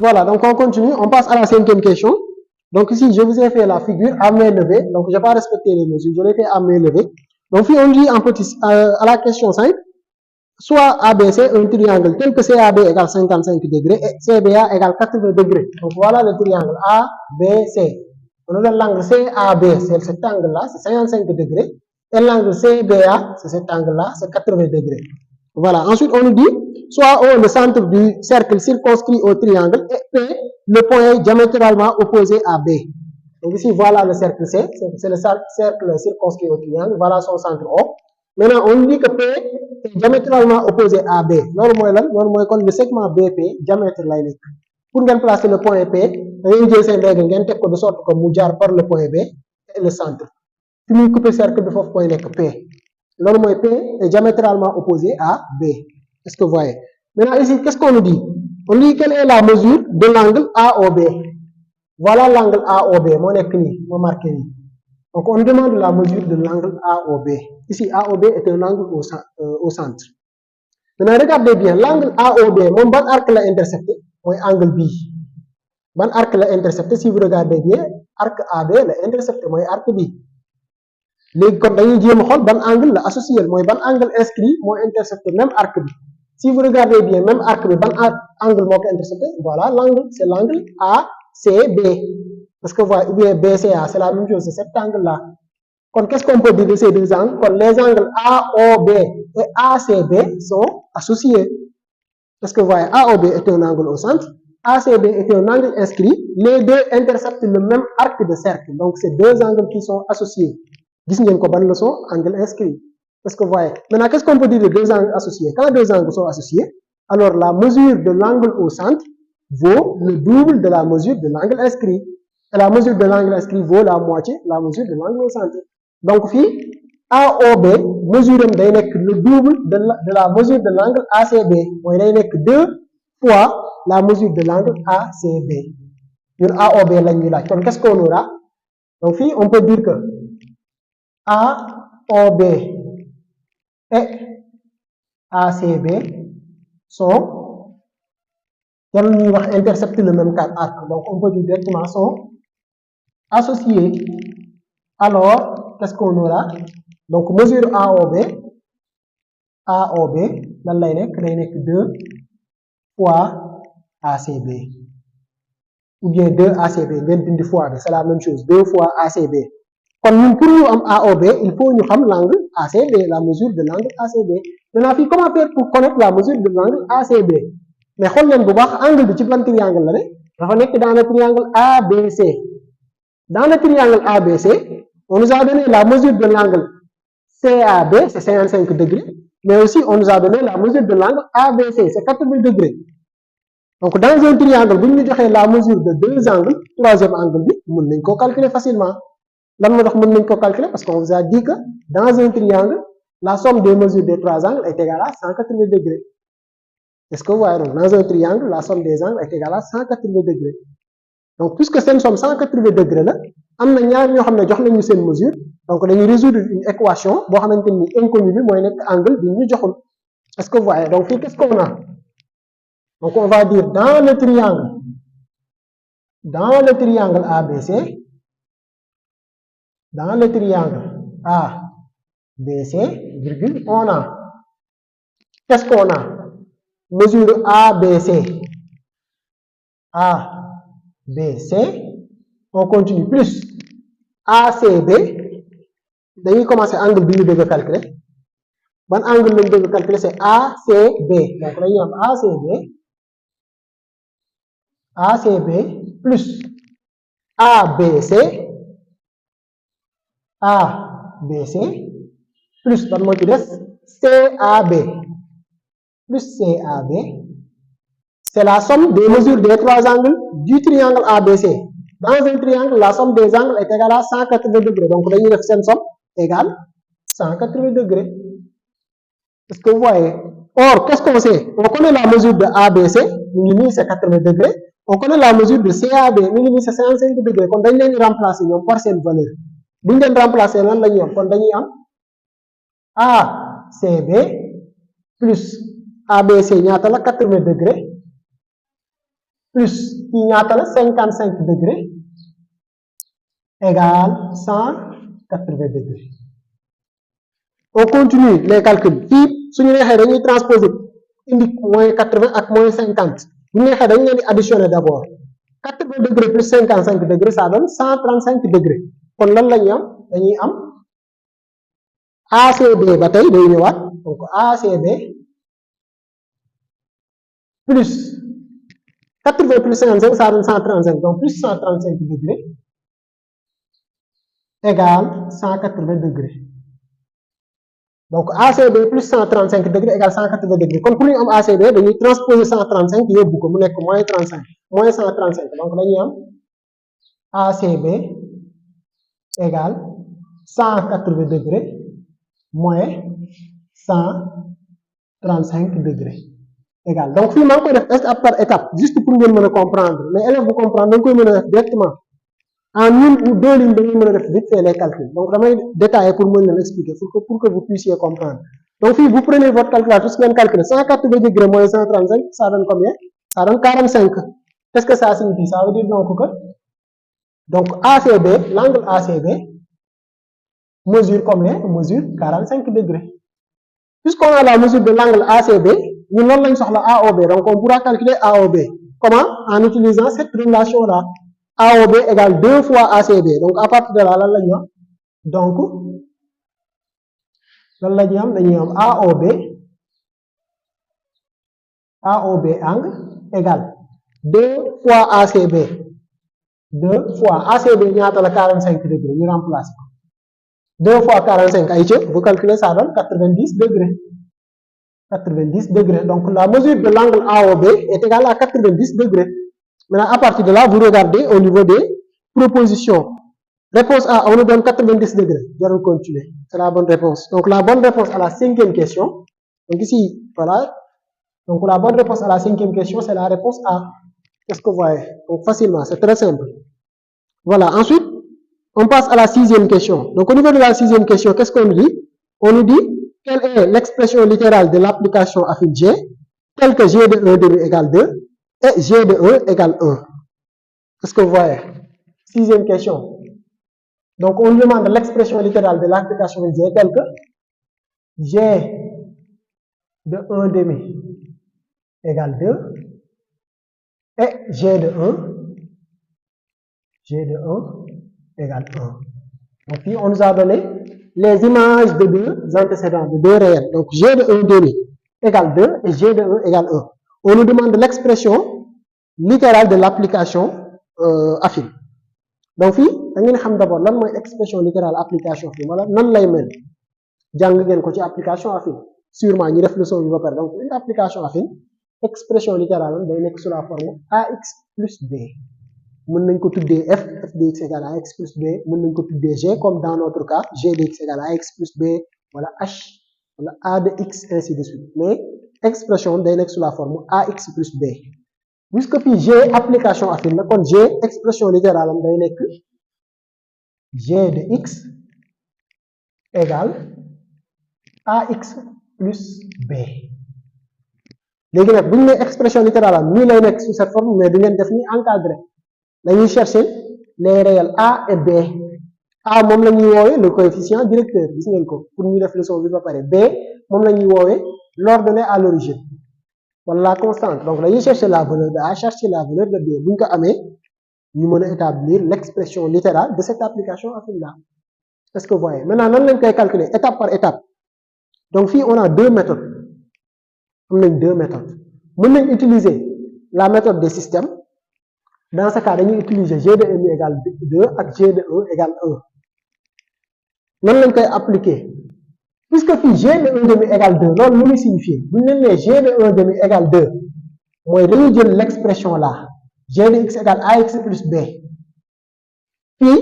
Voilà, donc on continue, on passe à la cinquième question. Donc ici, je vous ai fait la figure à main levée, donc je n'ai pas respecté les mesures, je l'ai fait à main levée. Donc si on dit en petit, à la question 5, soit ABC, un triangle tel que CAB égale 55 degrés et CBA égale 80 degrés. Donc voilà le triangle ABC. On a l'angle CAB, c'est cet angle-là, c'est 55 degrés. Et l'angle CBA, c'est cet angle-là, c'est 80 degrés. Voilà. Ensuite, on nous dit, soit O, le centre du cercle circonscrit au triangle, et P, le point diamétralement opposé à B. Donc ici, voilà le cercle C, c'est le cercle circonscrit au triangle, voilà son centre O. Maintenant, on nous dit que P est diamétralement opposé à B. Normalement, quand le segment BP, diamètre lay nekk. Pour bien placer le point P, on jël seen règle ngeen teg ko de sorte que mu jaar par le point B et le centre. Fi muy couper cercle bi foofu point nekk P. Normalement, P est diamétralement opposé à B. Est-ce que vous voyez? Maintenant, ici, qu'est-ce qu'on nous dit? On dit quelle est la mesure de l'angle AOB. Voilà l'angle AOB, mon écrit, mon marqué. Donc, on demande la mesure de l'angle AOB. Ici, AOB est un angle au centre. Maintenant, regardez bien, l'angle AOB, mon ban arc l'a intercepté, mon angle B. Ban arc l'a intercepté, si vous regardez bien, arc AB l'a intercepté, mon arc B. Les comme dañuy jéem xol ban angle la associé moy ban angle inscrit moo intercepté même arc bi. Si vous regardez bien même arc bi ban angle moo ko intercepté, voilà l'angle, c'est l'angle ACB. Parce que voilà, ou bien BCA, c'est la même chose, c'est cet angle là. Donc qu'est-ce qu'on peut dire de ces deux angles? Quand les angles AOB et ACB sont associés. Parce que voilà, AOB est un angle au centre, ACB est un angle inscrit, les deux interceptent le même arc de cercle. Donc c'est deux angles qui sont associés. Gis ngeen ko ban leçon angle inscrit. Est-ce que vous voyez? Maintenant, qu'est-ce qu'on peut dire de deux angles associés? Quand deux angles sont associés, alors la mesure de l'angle au centre vaut le double de la mesure de l'angle inscrit. Et la mesure de l'angle inscrit vaut la moitié de la mesure de l'angle au centre. Donc, ici, AOB mesure le double de la mesure de l'angle ACB. Il y a deux fois la mesure de l'angle ACB. AOB, donc qu'est-ce qu'on aura? Donc, ici, on peut dire que AOB et ACB sont interceptés le même arc. Donc, on peut dire directement sont associés. Alors, qu'est-ce qu'on aura? Donc, mesure AOB, lan lay nekk 2 fois ACB. Ou bien 2 ACB, ngeen dindi fois bi, c'est la même chose, 2 fois ACB. Quand nous pour ñu am AOB, il faut ñu xam l'angle ACB, la mesure de l'angle ACB. Maintenant, comment faire pour connaître la mesure de l'angle ACB? Mais xool leen bu baax angle bi ci ban triangle la ne? Dafa nekk dans le triangle ABC. Dans le triangle ABC, on nous a donné la mesure de l'angle CAB, c'est 55 degrés, mais aussi on nous a donné la mesure de l'angle ABC, c'est 80 degrés. Donc dans un triangle, vous nous donnez la mesure de deux angles, troisième angle, vous pouvez calculer facilement. Là, vous pouvez calculer parce qu'on vous a dit que dans un triangle, la somme des mesures des trois angles est égale à 180 degrés. Est-ce que vous voyez? Donc, dans un triangle, la somme des angles est égale à 180 degrés. Donc, puisque c'est une somme 180 degrés, là, on a une mesure. Donc, on va résoudre une équation, on va inconnue, angle, est-ce que vous voyez? Donc, qu'est-ce qu'on a? Donc, on va dire dans le triangle ABC, dans le triangle ABC, virgule, on a, qu'est-ce qu'on a? Mesure ABC, on continue, plus ACB, d'ailleurs, commencer angle bi ñu devons calculer. Bon angle nous devons calculer, c'est ACB. Donc, là, il y a ACB plus ABC, plus, par moi, CAB, plus CAB. C'est la somme des mesures des trois angles du triangle ABC. Dans un triangle, la somme des angles est égale à 180 degrés. Donc, là, il y a une somme égale 180 degrés. Est-ce que vous voyez? Or, qu'est-ce qu'on sait? On connaît la mesure de ABC, minimum c'est 80 degrés. On connaît la mesure de CAB, minimum c'est 55 degrés. Quand on va remplacer par cette valeur, si on remplacer lan la ñom kon dañuy am ACB plus ABC ñaata la 80 degrés plus kii ñaata la 55 degrés égale 180 degrés. On continue les calculs fii suñu neexee dañuy transposer indi moins 80 ak moins 50 bu neexee dañu leen di additionner d'abord 80 degrés plus 55 degrés ça donne 135 degrés kon lan la ñuy am dañuy am ACB ba tey day ñëwaat donc ACB plus 80 plus 55 ça donne 135 donc plus 135 degrés égale 180 degrés. Donc ACB plus 135 degrés égale 180 degrés kon pour ñu am ACB dañuy transposer 135 yóbbu ko mu nekk moins 35 moins 135 donc dañuy am ACB égale 180 degrés moins 135 degrés égale donc fii maa ngi koy def étape par étape juste pour ngeen mën a comprendre mais élève bu comprendre da nga koy mën a def directement en une ou deux lignes dañuy mën a def vite fait les calculs donc damay détailler pour mën leen expliquer pour que vous puissiez comprendre donc fii vous prenez votre calculatrice ngeen calculer 180 degrés moins 135 ça donne combien ça donne 45 qu'est-ce que ça signifie ça veut dire donc ACB l'angle ACB mesure combien mesure 45 degrés puisqu'on a la mesure de l'angle ACB ñun loolu lañ soxla AOB donc on pourra calculer AOB comment en utilisant cette relation là AOB égale 2 fois ACB donc à partir de là lan la ñu am donc lan la ñu am dañuy am AOB angle égale 2 fois ACB 2 fois ACB ñaata la 45 degrés ñu remplacer ko 2 fois 45 ay ca vous calculez ça donne 90 degrés 90 degrés donc la mesure de l'angle AOB est égale à 90 degrés. Maintenant, à partir de là, vous regardez au niveau des propositions. Réponse A, on nous donne 90 degrés. Je vais continuer. C'est la bonne réponse. Donc, la bonne réponse à la cinquième question. Donc, ici, voilà. Donc, la bonne réponse à la cinquième question, c'est la réponse A. Qu'est-ce que vous voyez? Donc, facilement, c'est très simple. Voilà. Ensuite, on passe à la sixième question. Donc, au niveau de la sixième question, qu'est-ce qu'on nous dit? On nous dit, quelle est l'expression littérale de l'application affine G, telle que G de 1 demi égale 2, et G de 1 égale 1. Est-ce que vous voyez? Sixième question. Donc, on demande l'expression littérale de l'application G telle que G de 1 demi égale 2 et G de 1 égale 1. Donc, puis on nous a donné les images de deux antécédents, de deux réels. Donc, G de 1 demi égale 2 et G de 1 égale 1. On nous demande l'expression littérale de l'application affine. Donc fii da ngeen xam d'abord lan mooy expression littérale application affine wala nan lay mel jàng ngeen ko ci application affine sûrement ñi def leçon bi ba pare donc une application affine expression littérale day nekk sous la forme AX plus B mën nañ ko tuddee f de x égale à x plus b mën nañ ko tuddee g comme dans notre cas g de x égale à x plus b wala h wala a de x ainsi de suite mais expression day nekk sous la forme ax plus b puisque puis g application affine la kon g expression littérale am day nekk g de x égale ax plus b léegi nag bu ñu nee expression littérale am nii lay nekk sous cette forme mais du ngeen def ni encadré dañuy chercher les réels a et b a moom la ñuy woowee le coefficient directeur gis ngeen ko pour ñu def leçon bi ba pare b moom la ñuy woowee l'ordonnée à l'origine wala la constante donc dañuy chercher la valeur de a chercher la valeur de b bu ñu ko amee ñu mën a établir l'expression littérale de cette application affine là est-ce que vous voyez maintenant nan lañ koy calculer étape par étape donc fii on a deux méthodes am nañ deux méthodes mën nañ utiliser la méthode des systèmes. Dans ce cas, dañuy utiliser G de 1 égale 2 ak G de 1 égale 1. Nan lañ koy appliquer puisque fii G de 1 demi égale 2 loolu lu muy signifier bu ñu leen nee G de 1 demi égale 2 mooy dañuy jël l'expression là G de x égale ax plus b fii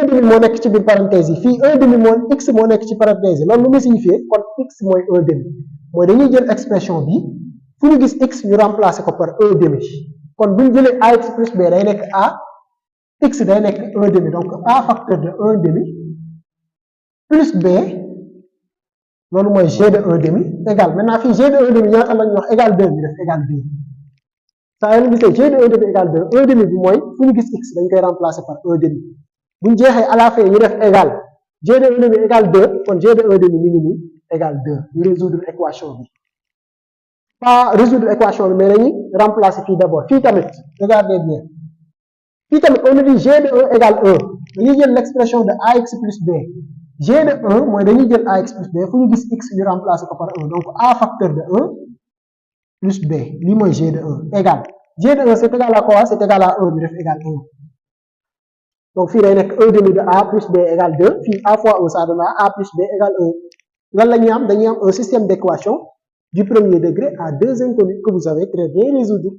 1 demi moo nekk ci biir parenthèse yi fii 1 demi moo x moo nekk ci parenthèse yi loolu lu muy signifier kon x mooy 1 demi mooy dañuy jël expression bi fu ñu gis x ñu remplacer ko par 1 demi. kon bu ñu jëlee ax plus b day nekk a x day nekk 1 demi donc a facteur de 1 demi plus b loolu mooy g de 1 demi égal maintenant fii g de 1 demi ñaata la ñuy wax égal 2 ñu def égal 2 saa yoo gisee g de 1 demi égale 2 1 demi bi mooy fu ñu gis x dañ koy remplacer par 1 demi bu ñu jeexee à la fin ñu def égal g de 1 demi égale 2 kon g de 1 demi mi ngi nii égale 2 ñu résoudre équation bi pas résoudre équation bi mais dañuy remplacer fii d'abord fii tamit regardez bien fii tamit on nous dit g de 1 égale 1 dañuy jël l'expression de ax plus b g de 1 mooy dañuy jël ax plus b fu ñu gis x ñu remplacer ko par 1 donc a facteur de 1 plus b lii mooy g de 1 égal g de 1 c'est égal à quoi c'est égal à 1 ñu def égal 1 donc fii day nekk 1 demi de a plus b égale 2 fii a fois 1 ça donne a plus b égale 1 lan la ñuy am dañuy am un système d'équation du premier degré à deux inconnues que vous avez très bien résoudre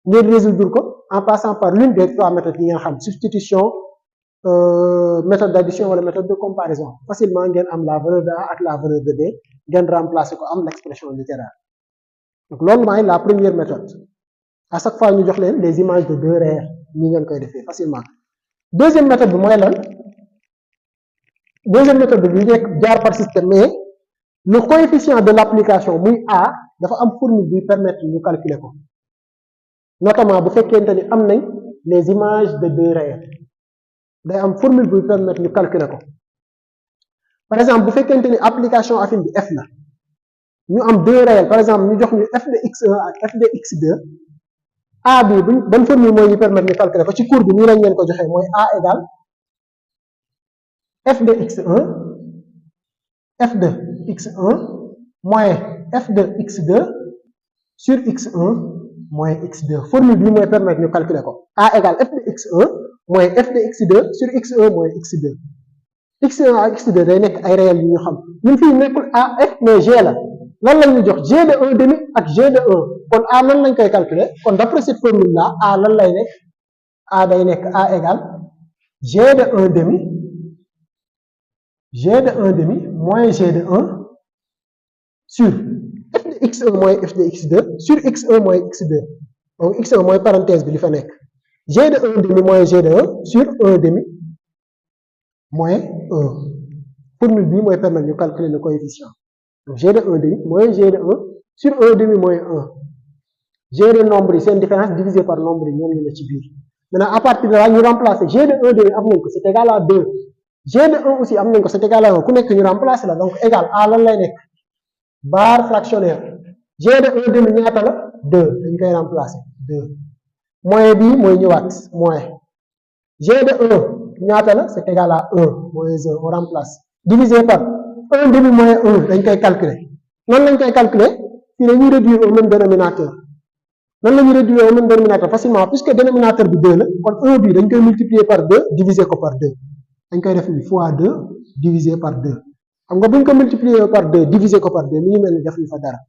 ngeen résoudre ko en passant par l'une des trois méthodes yi ngeen xam substitution méthode d'addition wala méthode de comparaison facilement ngeen am la valeur de a ak la valeur de b ngeen remplacer ko am l'expression littéraire donc loolu mooy la première méthode à chaque fois ñu jox leen les images de deux réels ni ngeen koy defee facilement deuxième méthode bi mooy lan deuxième méthode bi nekk jaar par système mais le coefficient de l'application muy a dafa am formule buy permettre ñu calculer ko notamment bu fekkente ni am nañ les images de deux réels day am formule buy permettre ñu calculer ko par exemple bu fekkente ni application affine bi f la ñu am deux réels par exemple ñu jox ñu f de x1 ak f de x2 a bi buñ ban formule mooy ñu permettre ñu calculer ko ci cours bi nii lañ leen ko joxee mooy a égale f de x1 f de x1 moins f de x2 sur x1 moins x2 formule bi mooy permettre ñu calculer ko a égale f de x1 moins f de x2 sur x1 moins x2 x1 ak x2 day nekk ay réels yu ñu xam ñun fii nekkul a f mais g la lan lañ ñu jox g de 1 demi ak g de 1 kon a lan lañ koy calculer kon d'après cette formule là a lan lay nekk a day nekk a égale g de 1 demi g de 1 demi moins g de 1 sur f de x1 moins f de x2 sur x1 moins x2 donc x1 mooy parenthèse bi li fa nekk g de 1 demi moins g de 1 sur 1 demi moins 1 formule bi mooy permettre ñu calculer le coefficient donc g de 1 demi moins g de 1 sur 1 demi moins 1 g de nombre yi seen différence divisé par nombre yi ñoom ñu ne ci biir maintenant à partir de là ñu remplacer g de 1 demi am nañ ko c'est égal à 2 g de 1 aussi am nañ ko c'est égal à 1 ku nekk ñu remplacer la donc égal à lan lay nekk barre fractionnaire g de 1 demi ñaata la 2 dañ koy remplacer 2 moins bi mooy ñëwaat moins g de 1 ñaata la c'est égal à 1 moins 1 on remplace divisé par 1 demi moins 1 dañ koy calculer nan lañ koy calculer fii dañuy réduire au même dénominateur nan la ñuy réduire au même dénominateur facilement puisque dénominateur bi 2 la kon 1 bi dañ koy multiplier par 2 diviser ko par 2 dañ koy def ni fois 2 divisé par 2 xam nga buñ ko multiplier par 2 diviser ko par 2 mi ngi mel ni def ñu fa dara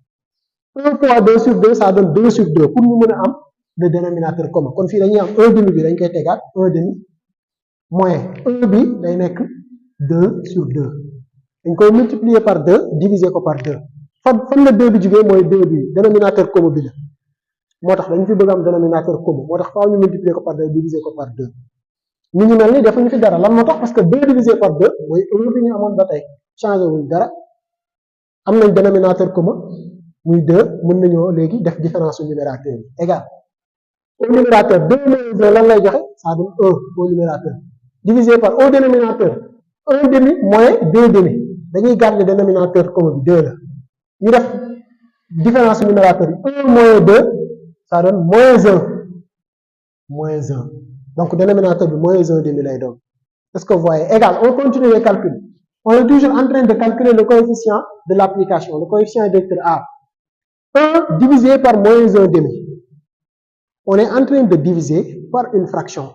1 fois 2 sur 2 ça donne 2 sur 2 pour ñu mën a am le dénominateur commun kon fii dañuy am 1 demi bi dañ koy tegaat 1 demi moins 1 bi day nekk 2 sur 2 dañ koy multiplier par 2 diviser ko par 2 fan la 2 bi jugee mooy 2 bi dénominateur commun bi la moo tax dañu fi bëgg am dénominateur commun moo tax faaw ñu multiplier ko par 2 diviser ko par 2 ñu ngi mel ni defuñu fi dara lan moo tax parce que 2 divisé par 2 mooy 1 bi ñu amoon ba tey changé wuñ dara am nañ dénominateur commun muy 2 mën nañoo léegi def différence su numérateur yi égal au numérateur 2 moins 1 lan lay joxe ça donne 1 au numérateur divisé par au dénominateur 1 demi moins 2 demi dañuy garder dénominateur commun bi 2 la ñu def différence su numérateur yi 1 moins 2 ça donne moins 1 moins 1 donc dénominateur bi moins 1 demi lay doon est-ce que vous voyez égal on continue les calculs on est toujours en train de calculer le coefficient de l'application le coefficient vecteur a 1 divisé par moins 1 demi on est en train de diviser par une fraction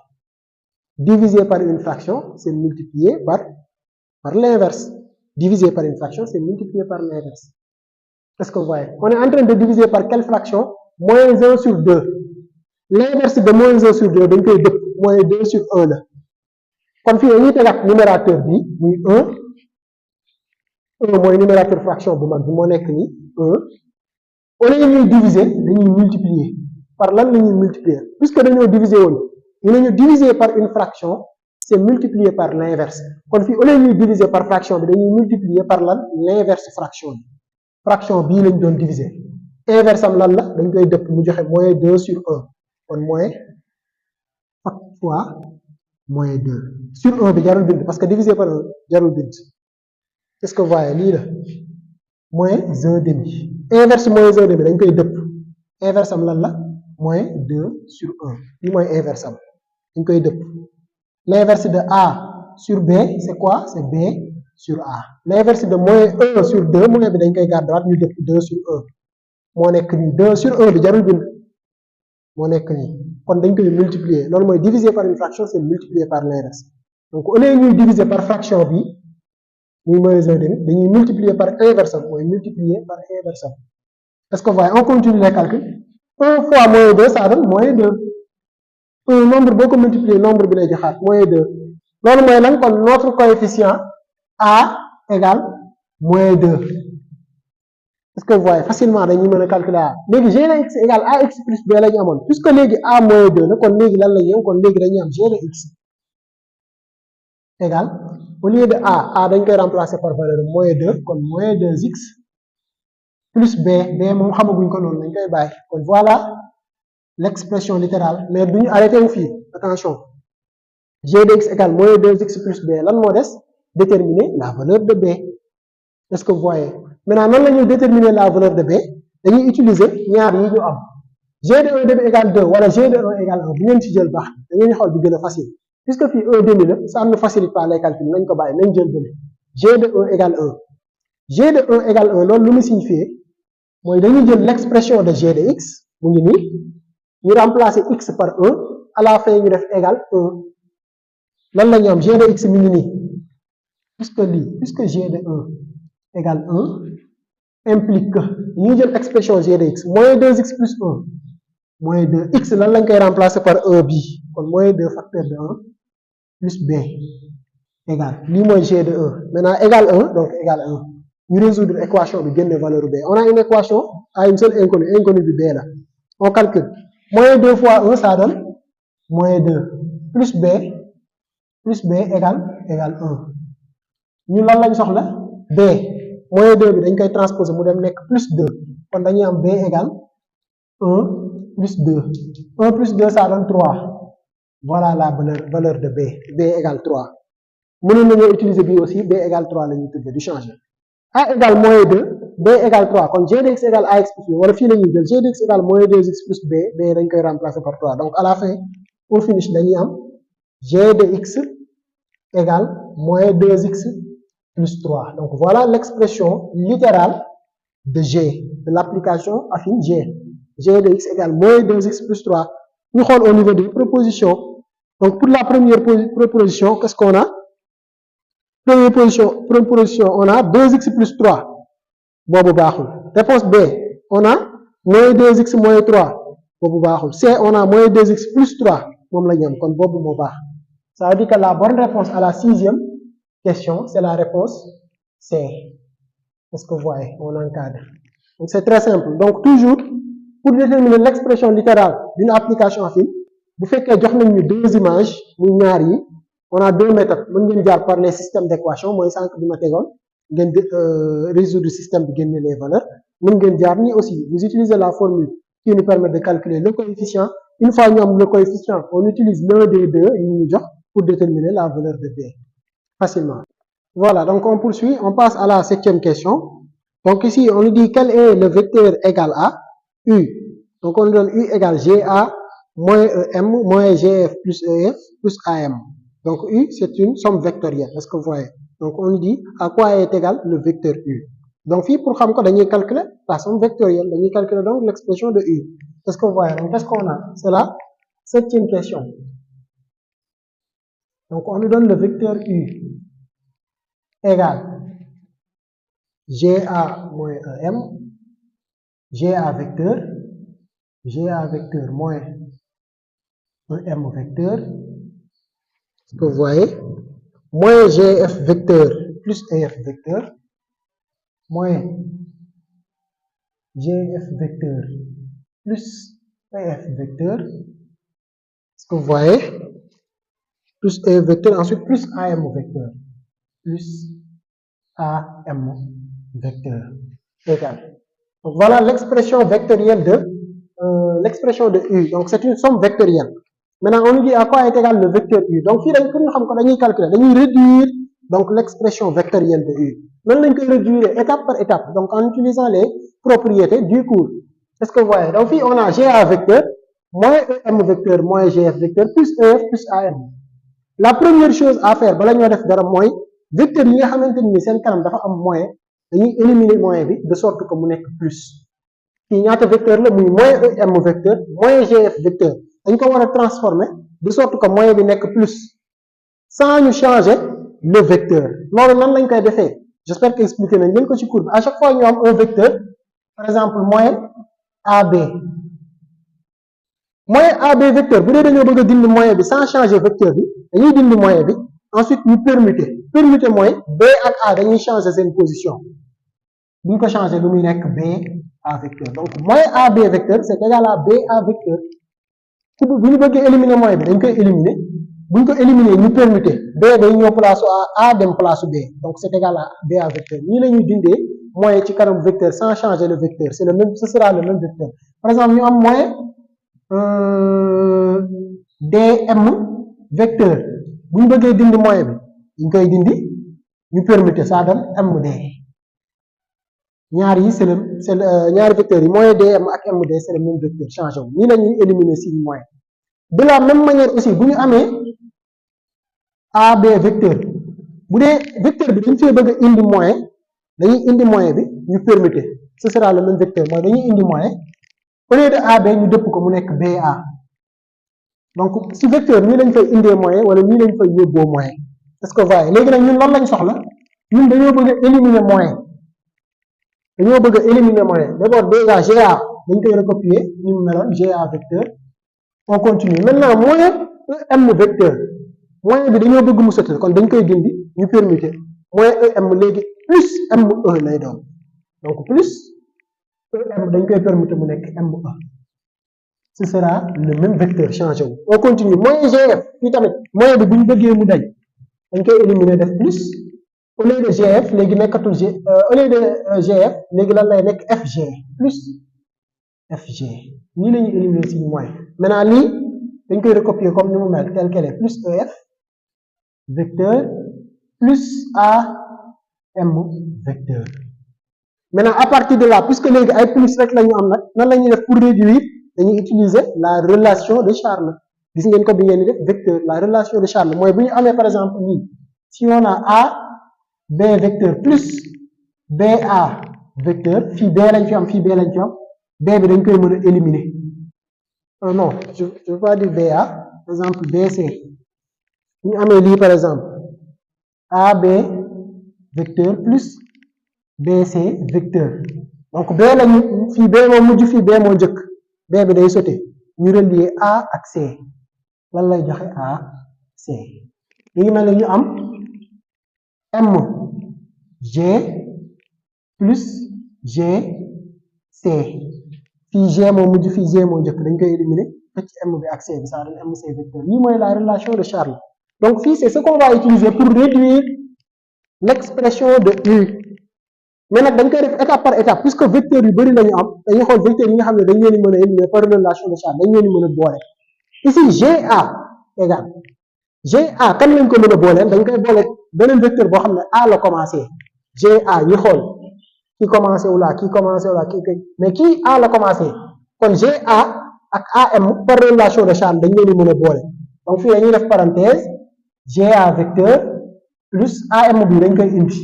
diviser par une fraction c'est multiplier par l'inverse diviser par une fraction c'est multiplier par l'inverse est-ce que vous voyez on est en train de diviser par quelle fraction moins 1 sur 2 l'inverse de moins 1 sur 2 dañ koy dëpp moins 2 sur 1 la kon fii dañuy tegaat numérateur bi muy 1 mooy numérateur fraction bu mag bi moo nekk ni 1 au lieu ñuy diviser dañuy multiplier par lan la ñuy multiplier puisque dañoo diviser woon ñu ne ñu diviser par une fraction c'est multiplier par l'inverse kon fii au lieu ñuy diviser par fraction bi dañuy multiplier par lan l'inverse fraction bi fraction bii lañ doon diviser inverse am lan la dañ koy dëpp mu joxe moins 2 sur 1 kon moins fois moins 2 sur 1 bi jarul bind parce que divisé par 1 jarul bind. Est-ce que vous voyez lii la moins 1 demi inverse moins 1 demi dañ koy dëpp inverse am lan la moins 2 sur 1 lii mooy inverse am dañ koy dëpp. L'inverse de A sur B c'est quoi? C'est B sur A. L'inverse de moins 1 sur 2 moins bi dañ koy garder ñu dëpp 2 sur 1 moo nekk nii 2 sur 1 bi jarul bind moo nekk nii kon dañ koy multiplier loolu mooy diviser par une fraction c'est multiplier par l'inverse donc au lieu ñuy diviser par fraction bi muy moins 1 demi dañuy multiplier par inverse am mooy multiplier par inverse am. Est-ce que vous voyez on continue les calculs 1 fois moins 2 ça donne moins 2 un nombre boo ko multiplier nombre bi lay joxaat moins 2 loolu mooy lan kon notre coefficient A égale moins 2. Est-ce que vous voyez facilement dañuy mën a calculer A léegi g de x égale ax plus b la ñu amoon puisque léegi A moins 2 la kon léegi lan la ñu am kon léegi dañuy am g de x égale au lieu de A dañ koy remplacer par valeur moins 2 kon moins 2x plus b moom xamaguñ ko noonu dañ koy bàyyi kon voilà l'expression littérale mais duñu arrêté wu fii attention g de x égale moins 2x plus b lan moo des déterminer la valeur de b. Est-ce que vous voyez maintenant nan la ñuy déterminer la valeur de b dañuy utiliser ñaar yi ñu am g de 1 demi égale 2 wala g de 1 égale 1 bu ngeen ci jël baax da ngeen xool bi gën a facile puisque fii 1 demi la ça ne facilite pas les calculs nañ ko bàyyi nañ jël bële g de 1 égale 1 g de 1 égale 1 loolu lu mu signifier mooy dañuy jël l'expression de g de x mu ngi nii ñu remplacer x par 1 à la fin ñu def égal 1 lan la ñu am g de x mi ngi nii puisque g de 1 égale 1 implique que ñu jël expression g de x moins 2x plus 1 moins 2 x lan lañ koy remplacer par 1 bi kon moins 2 facteur de 1 plus b égale lii mooy g de 1 maintenant égale 1 donc égale 1 ñu résoudre équation bi génne valeur b on a une équation à une seule inconnue bi b la on calcule moins 2 fois 1 ça donne moins 2 plus b égale 1 ñu lan lañ soxla b moins 2 bi dañ koy transposer mu dem nekk plus 2 kon dañuy am b égale 1 plus 2 1 plus 2 ça donne 3 voilà la valeur de b égale 3 mënoon nañoo utiliser bii aussi b égale 3 la ñuy tudde du changer a égale moins 2 b égale 3 kon g de x égale ax plus b wala fii la ñuy jël g de x égale moins 2x plus b dañ koy remplacer par 3 donc à la fin pour finish dañuy am g de x égale moins 2x plus 3 donc voilà l'expression littérale de g de l'application affine g de x égale moins 2x plus 3 ñu xool au niveau des propositions donc pour la première proposition qu'est-ce qu'on a première proposition on a 2x plus 3 boobu baaxul réponse B on a moins 2x moins 3 boobu baaxul C on a moins 2x plus 3 moom la ñu am kon boobu moo baax ça veut dire que la bonne réponse à la sixième question c'est la réponse C. Est-ce que vous voyez on encadre donc c'est très simple donc toujours pour déterminer l'expression littérale d'une application affine bu fekkee jox nañ ñu deux images muy ñaar yi on a deux méthodes mën ngeen jaar par les systèmes d'équation mooy sànq bi ma tegoon ngeen résoudre système bi génne les valeurs mën ngeen jaar nii aussi vous utilisez la formule qui nous permet de calculer le coefficient une fois ñu am le coefficient on utilise l'un des deux yi ñu jox pour déterminer la valeur de b facilement. Voilà donc on poursuit on passe à la septième question donc ici on nous dit quel est le vecteur égal à u donc on nous donne u égale ga moins em moins gf plus ef plus am donc u c'est une somme vectorielle est-ce que vous voyez donc on nous dit à quoi est égal le vecteur u donc fii pour xam ko dañuy calculer la somme vectorielle dañuy calculer donc l'expression de u est-ce que vous voyez donc qu'est-ce qu'on a c'est la septième question donc on nous donne le vecteur u égale ga moins em ga vecteur moins m vecteur est-ce que vous voyez moins gf vecteur plus ef vecteur moins gf vecteur plus ef vecteur est-ce que vous voyez plus ef vecteur ensuite plus am vecteur plus am vecteur égal donc voilà l'expression vectorielle de l'expression de U. Donc c'est une somme vectorielle. Maintenant on nous dit à quoi est égal le vecteur U. Donc fii dañ pour ñu xam ko dañuy calculer dañuy réduire donc l'expression vectorielle de U. Noonu lañ koy réduire étape par étape donc en utilisant les propriétés du cours. Est-ce que vous voyez? Donc fii on a GA vecteur moins EM vecteur moins GF vecteur plus EF plus AM. La première chose à faire bala ñoo def dara mooy vecteur yi nga xamante ni seen kanam dafa am moyen dañuy éliminer moyen bi de sorte que mu nekk plus. fii ñaata vecteur la muy moins EM vecteur moins GF vecteur dañ ko war a transformer de sorte que moyen bi nekk plus sans ñu changer le vecteur loolu nan lañ koy defee j'espère que expliqué nañ leen ko ci cours bi à chaque fois ñu am un vecteur par exemple moins AB moyen AB vecteur bu dee dañoo bëgg a dindi moyen bi sans changer vecteur bi dañuy dindi moyen bi ensuite ñu permuter mooy B ak A dañuy changer seen position bu ñu ko changer lu muy nekk B A vecteur donc moyen AB vecteur c'est égal à B A vecteur bu ñu bëggee éliminer moyen bi dañ koy éliminer bu ñu ko éliminer ñu permuter B day ñëw place A dem place B donc c'est égal à B A vecteur nii la ñuy dindee moyen ci kanam vecteur sans changer le vecteur c'est le même ce sera le même vecteur par exemple ñu am moyen DM vecteur bu ñu bëggee dindi moyen bi ñu koy dindi ñu permuter ça donne MD ñaar yi c'est ñaari vecteurs yi moyen DM ak MD c'est le même vecteur changé wu nii la ñuy éliminer signe moyen de la même manière aussi bu ñu amee AB vecteur bu dee vecteur bi dañ fee bëgg a indi moyen dañuy indi moyen bi ñu permuter ce sera le même vecteur mooy dañuy indi moyen au lieu de AB ñu dëpp ko mu nekk BA donc si vecteur nii lañ fay indee moyen wala nii lañ fay yóbboo moyen est-ce que vous voyez léegi nag ñun lan lañ soxla ñun dañoo bëgg a éliminer moyen d'abord déjà GA dañ koy recopier ni mu meloon GA vecteur on continue maintenant moyen EM vecteur moyen bi dañoo bëgg mu sotti kon dañ koy dindi ñu permuter moyen EM léegi plus ME lay doon donc plus EM dañ koy permuter mu nekk ME ce sera le même vecteur changé wu on continue moyen GF fii tamit moyen bi bu ñu bëggee mu dañ dañ koy éliminer def plus au lieu de GF léegi nekkatul au lieu de GF léegi lan lay nekk FG plus FG nii la ñuy éliminer ci moyen maintenant lii dañ koy recopier comme ni mu mel tel quel est plus EF vecteur plus AM vecteur maintenant à partir de là puisque léegi ay plus rek la ñu am nag nan la ñuy def pour réduire dañuy utiliser la relation de Charles gis ngeen ko bi ngeen di def vecteur la relation de Charles mooy bu ñu amee par exemple nii si on a A B vecteur plus BA vecteur fii B lañ fi am fii B lañ fi am B bi dañ koy mën a éliminer non je veux pas dire BA par exemple BC bu ñu amee lii par exemple AB vecteur plus BC vecteur donc B lañu fii B moo mujj fii B moo njëkk B bi day sauté ñu relier A ak C lan lay joxe A C li ngi mel ne ñu am M G plus G C fii G moo mujj fii G moo njëkk dañ koy éliminer fecc M bi ak C bi ça donne MC vecteur lii mooy la relation de Charles donc fii c'est ce qu'on va utiliser pour réduire l'expression de U mais nag dañ koy def étape par étape puisque vecteur yu bëri la ñu am dañuy xool vecteur yi nga xam ne dañ leen di mën a éliminer par relation de Charles dañ leen di mën a boole ici GA égal GA kan lañ ko mën a booleel dañ koy boole beneen vecteur boo xam ne A la commencé GA ñu xool kii commencé wu la kii commencé wu la kii mais kii A la commencé kon GA ak AM par relation de Charles dañ leen di mën a boole donc fii dañuy def parenthèse GA vecteur plus AM bi dañ koy indi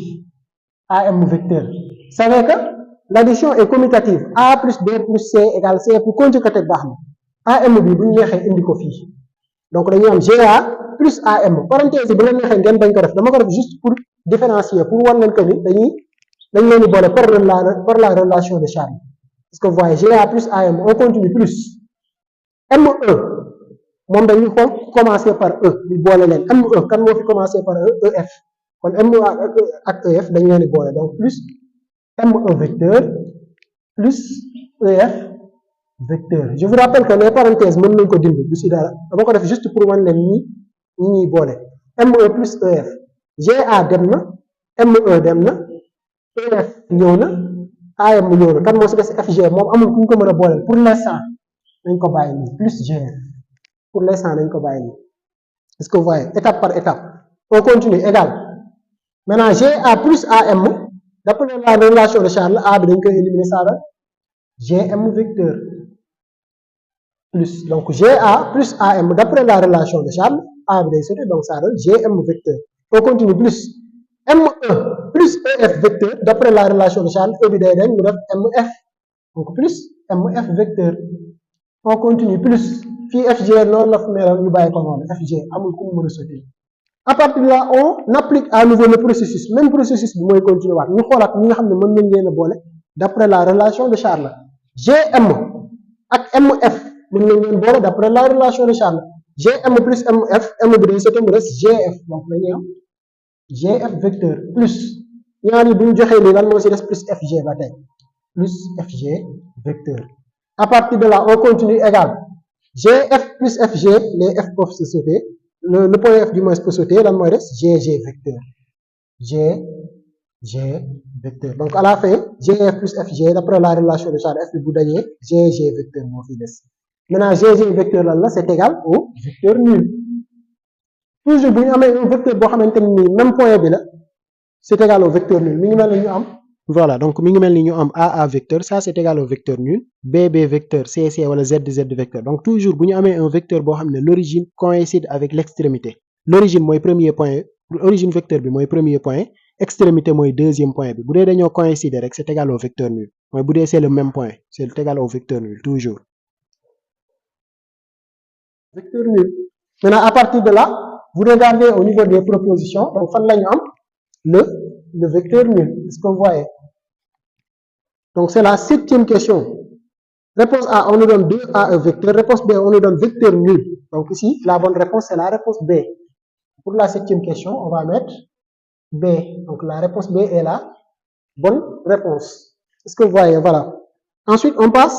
AM vecteur vous savez que l'addition est commutative A plus B plus C égale C pour conjugatif baax na AM bi bu ñu neexee indi ko fii donc dañuy am GA plus AM parenthèse bu la neexee ngeen bañ ko def dama ko def juste pour différencier pour wan leen que ni dañ leen di boole par la relation de Charles parce que vous voyez GA plus AM on continue plus ME moom dañuy commencer par E ñu boole leen ME kan moo fi commencer par E EF kon ME ak EF dañ leen di boole donc plus ME vecteur plus EF vecteur je vous rappelle que les parenthèses mën nañ ko dindi du si dara dama ko def juste pour wan leen ñi ñuy boole ME plus EF GA dem na ME dem na EF ñëw na AM ñëw na kan moo si des FG moom amul ku ñu ko mën a booleel pour l'instant nañ ko bàyyi nii plus GF pour l'instant nañ ko bàyyi nii est-ce que vous voyez étape par étape on continue égal maintenant GA plus AM d'après la relation de Charles A bi dañ koy éliminer ça donne GM vecteur plus donc GA plus AM d'après la relation de Charles A bi day sauter donc ça donne GM vecteur on continue plus M1 plus EF vecteur d'après la relation de Charles E bi day dañ mu def MF donc plus MF vecteur on continue plus fii FG noonu la fu meeram ñu bàyyi ko noonu FG amul ku mu mën a sauter à partir de là on applique à nouveau le processus même processus bi mooy continuer waat ñu xoolaat ñi nga xam ne mën nañ leen a boole d'après la relation de Charles GM ak MF mën nañ leen boole d'après la relation de Charles GM plus MF M bi day sauter mu des GF donc la ñuy am GF vecteur plus ñaar yi bu ñu joxee lii lan moo ci des plus FG ba tey plus FG vecteur à partir de là on continue égal GF plus FG les F peuvent se sauter le point F du moins peut sauter lan mooy des GG vecteur GG vecteur donc à la fin GF plus FG d'après la relation de Charles F bi bu dañee GG vecteur moo fi des maintenant GG vecteur lan la c'est égal au vecteur nul toujours bu ñu amee un vecteur boo xamante ni même point bi la c'est égal au vecteur nul mi ngi mel ni ñu am voilà donc mi ngi mel ni ñu am AA vecteur ça c'est égal au vecteur nul BB vecteur CC wala ZZ vecteur donc toujours bu ñu amee un vecteur boo xam ne l'origine coïncide avec l'extrémité l'origine mooy premier point origine vecteur bi mooy premier point extrémité mooy deuxième point bi bu dee dañoo coïncider rek c'est égal au vecteur nul mooy bu dee c'est le même point c'est égal au vecteur nul toujours vecteur nul maintenant à partir de là vous regardez au niveau des propositions donc fan la ñu am le vecteur nul est-ce que vous voyez donc c'est la 7e question réponse A on nous donne 2A vecteur réponse B on nous donne vecteur nul donc ici la bonne réponse c'est la réponse B pour la 7e question on va mettre B donc la réponse B est la bonne réponse est-ce que vous voyez voilà ensuite on passe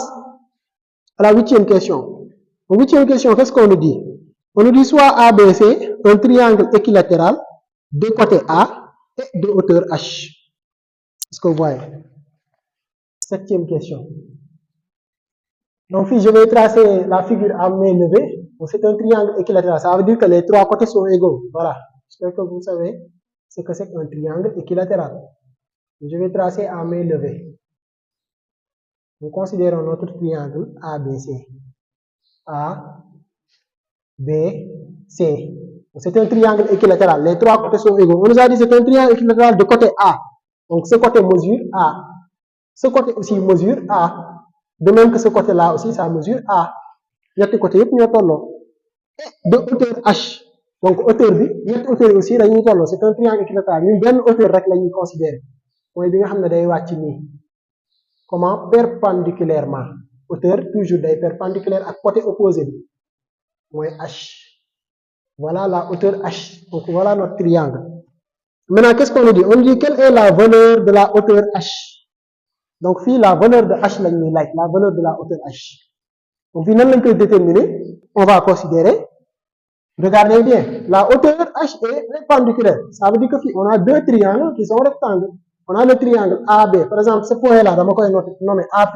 à la 8e question en 8e question qu'est-ce qu'on nous dit on nous dit soit ABC un triangle équilatéral de côté A et de hauteur H. Est-ce que vous voyez? 7e question. Donc, si je vais tracer la figure à main levée, c'est un triangle équilatéral. Ça veut dire que les trois côtés sont égaux. Voilà. J'espère que vous savez ce que c'est qu'un triangle équilatéral. Je vais tracer à main levée. Nous considérons notre triangle ABC. A, B, C. C'est un triangle équilatéral. Les trois côtés sont égaux. On nous a dit que c'est un triangle équilatéral de côté A. Donc ce côté mesure A. Ce côté aussi mesure A. De même que ce côté-là aussi, ça mesure A. Ñetti côté yëpp ñoo tolloo. De hauteur H. Donc hauteur bi ñetti hauteur aussi dañuy tolloo. C'est un triangle équilatéral. ñun benn hauteur rek la ñuy considérer. mooy bi nga xam ne day wàcc nii. Comment? Perpendiculairement. Hauteur toujours day perpendiculaire ak côté opposé bi. mooy H. Voilà la hauteur H. Donc voilà notre triangle. Maintenant, qu'est-ce qu'on nous dit? On nous dit quelle est la valeur de la hauteur H. Donc fii la valeur de H lañ ñuy laaj, la valeur de la hauteur H. Donc fii nan lañ koy déterminer? On va considérer, regardez bien, la hauteur H est perpendiculaire. Ça veut dire que fii on a deux triangles qui sont rectangles. On a le triangle AB. Par exemple, ce point-là, dama koy nommer A'.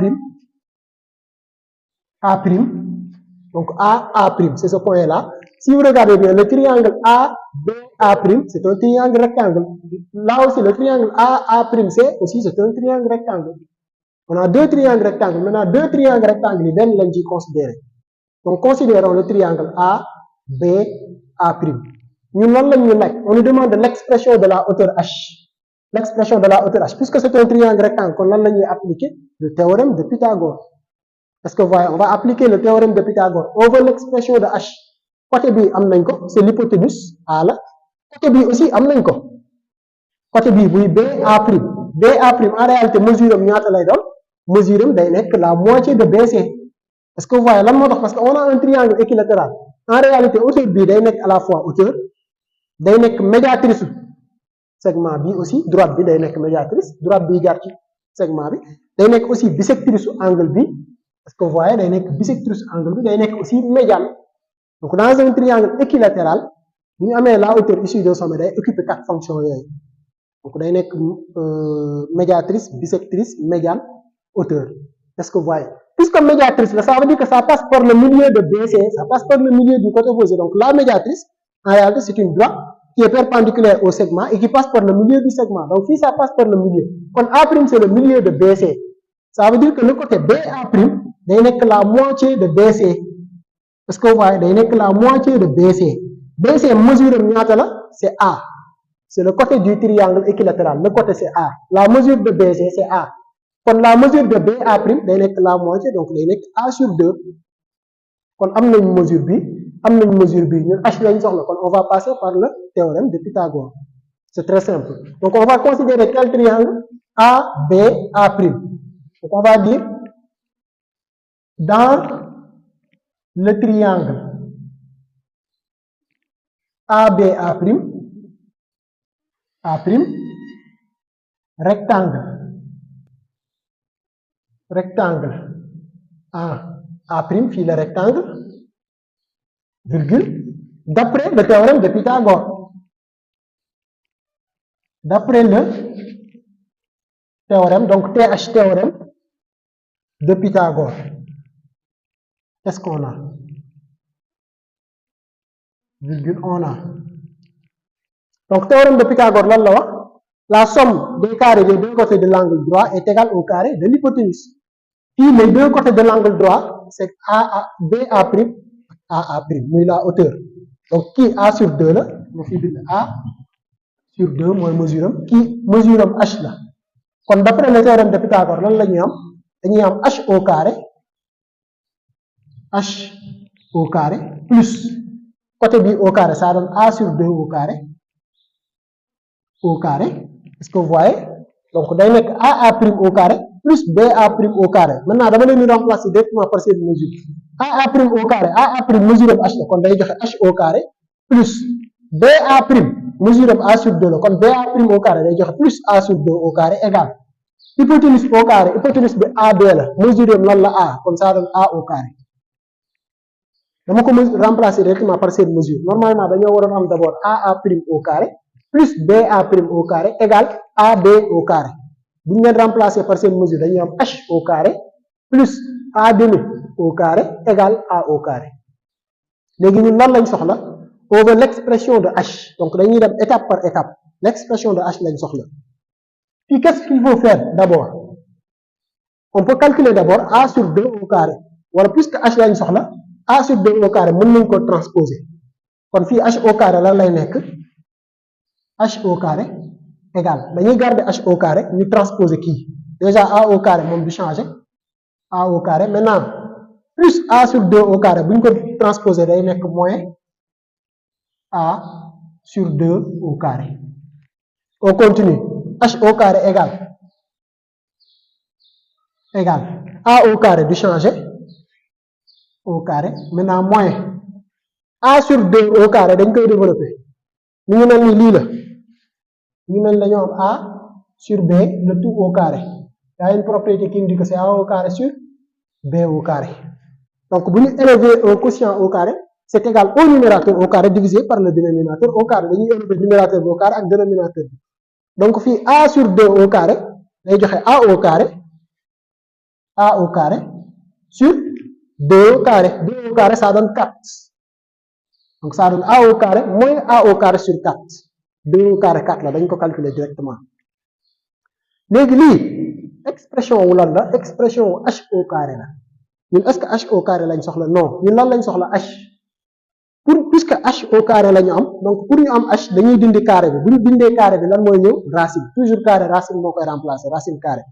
Donc A', c'est ce point-là. Si vous regardez bien, le triangle ABA', c'est un triangle rectangle. Là aussi, le triangle AA'C aussi, c'est un triangle rectangle. On a deux triangles rectangles. Maintenant, deux triangles rectangles, ils viennent les considérer. Donc, considérons le triangle ABA'. On nous demande l'expression de la hauteur H. L'expression de la hauteur H. Puisque c'est un triangle rectangle, on va appliquer le théorème de Pythagore. Est-ce que vous voyez? On va appliquer le théorème de Pythagore. On veut l'expression de H. Côté B, c'est l'hypoténuse A là. Côté B aussi, côté B, oui, BA'. BA', en réalité, mesure la moitié de BC. Est-ce que vous voyez? Parce qu'on a un triangle équilatéral. En réalité, hauteur B, à la fois hauteur, médiatrice. Segment B aussi, droite B, médiatrice. Droite B, segment B. Aussi bisectrice angle B. Est-ce que vous voyez? Bisectrice angle B, aussi médiane. Donc, dans un triangle équilatéral, nous avons la hauteur issue de sommet, elle occupe 4 fonctions. Donc, nous avons médiatrice, bisectrice, médiane, hauteur. Est-ce que vous voyez? puisque médiatrice là, ça veut dire que ça passe par le milieu de BC, ça passe par le milieu du côté opposé. Donc la médiatrice, en réalité, c'est une droite qui est perpendiculaire au segment et qui passe par le milieu du segment. Donc si ça passe par le milieu, quand A' c'est le milieu de BC, ça veut dire que le côté BA' n'est que la moitié de BC. Parce que vous voyez, il n'est que la moitié de BC. BC mesure c'est A. C'est le côté du triangle équilatéral. Le côté c'est A. La mesure de BC c'est A. Quand la mesure de BA' n'est que la moitié, donc il n'est que A sur 2. Quand on a une mesure B, on va passer par le théorème de Pythagore. C'est très simple. Donc on va considérer quel triangle? A, B, A'. Donc on va dire dans le triangle ABA', rectangle A', puis le rectangle, virgule, d'après le théorème de Pythagore. D'après le théorème, donc TH théorème de Pythagore. Qu'est-ce qu'on a? Virgule, on a. Donc, théorème de Pythagore, là, la somme des carrés des deux côtés de l'angle droit est égale au carré de l'hypoténuse. Puis les deux côtés de l'angle droit, c'est BA', AA', mais la hauteur. Donc, qui A sur 2 là, A sur 2, moi mesure, qui mesure H là. Quand d'après le théorème de Pythagore, là, nous avons H au carré, plus côté B au carré, ça donne A sur 2 au carré. Est-ce que vous voyez? Donc, on a AA' au carré plus BA' au carré. Maintenant, on va nous remplacer directement par cette mesure. AA' au carré, AA' mesure H, donc on a H au carré plus BA' mesure A sur 2, donc BA' au carré, plus A sur 2 au carré égale hypoténuse au carré, hypoténuse de AB là, mesure là A, comme ça donne A au carré. Donc, on va remplacer directement par cette mesure. Normalement, on va d'abord AA' au carré plus BA' au carré égale AB au carré. Si on remplacer par cette mesure, on va H au carré plus A demi au carré égale A au carré. Maintenant, nous over l'expression de H. Donc, on va étape par étape. L'expression de H, puis, qu'est-ce qu'il faut faire d'abord? On peut calculer d'abord A sur 2 au carré. Voilà, puisque H A sur 2 au carré, on peut transposer. Quand H au carré, là, H au carré égale. Mais nous gardons H au carré, nous transposer qui? Déjà A au carré, on peut changer. A au carré. Maintenant, plus A sur 2 au carré, nous pouvons transposer moins A sur 2 au carré. On continue. H au carré égale. A au carré, de changer. Au carré. Maintenant, moins A sur 2 au carré, nous pouvons développer. Nous avons A sur B, le tout au carré. Il y a une propriété qui nous dit que c'est A au carré sur B au carré. Donc, si nous élevons un quotient au carré, c'est égal au numérateur au carré divisé par le dénominateur au carré. Nous élevons le numérateur au carré et le dénominateur. Donc, ici, A sur 2 au carré, nous avons A au carré sur 2 au carré. 2 au carré, ça donne 4. Donc, ça donne A au carré moins A au carré sur 4. 2 au carré 4, là, on peut calculer directement. L'expression expression H au carré. Est-ce que H au carré là, non, nous avons H. Puisque H au carré là, donc pour nous am H, nous avons le carré. Si nous avons carré, nous avons racine. Toujours carré, racine, nous avons remplacer racine carré.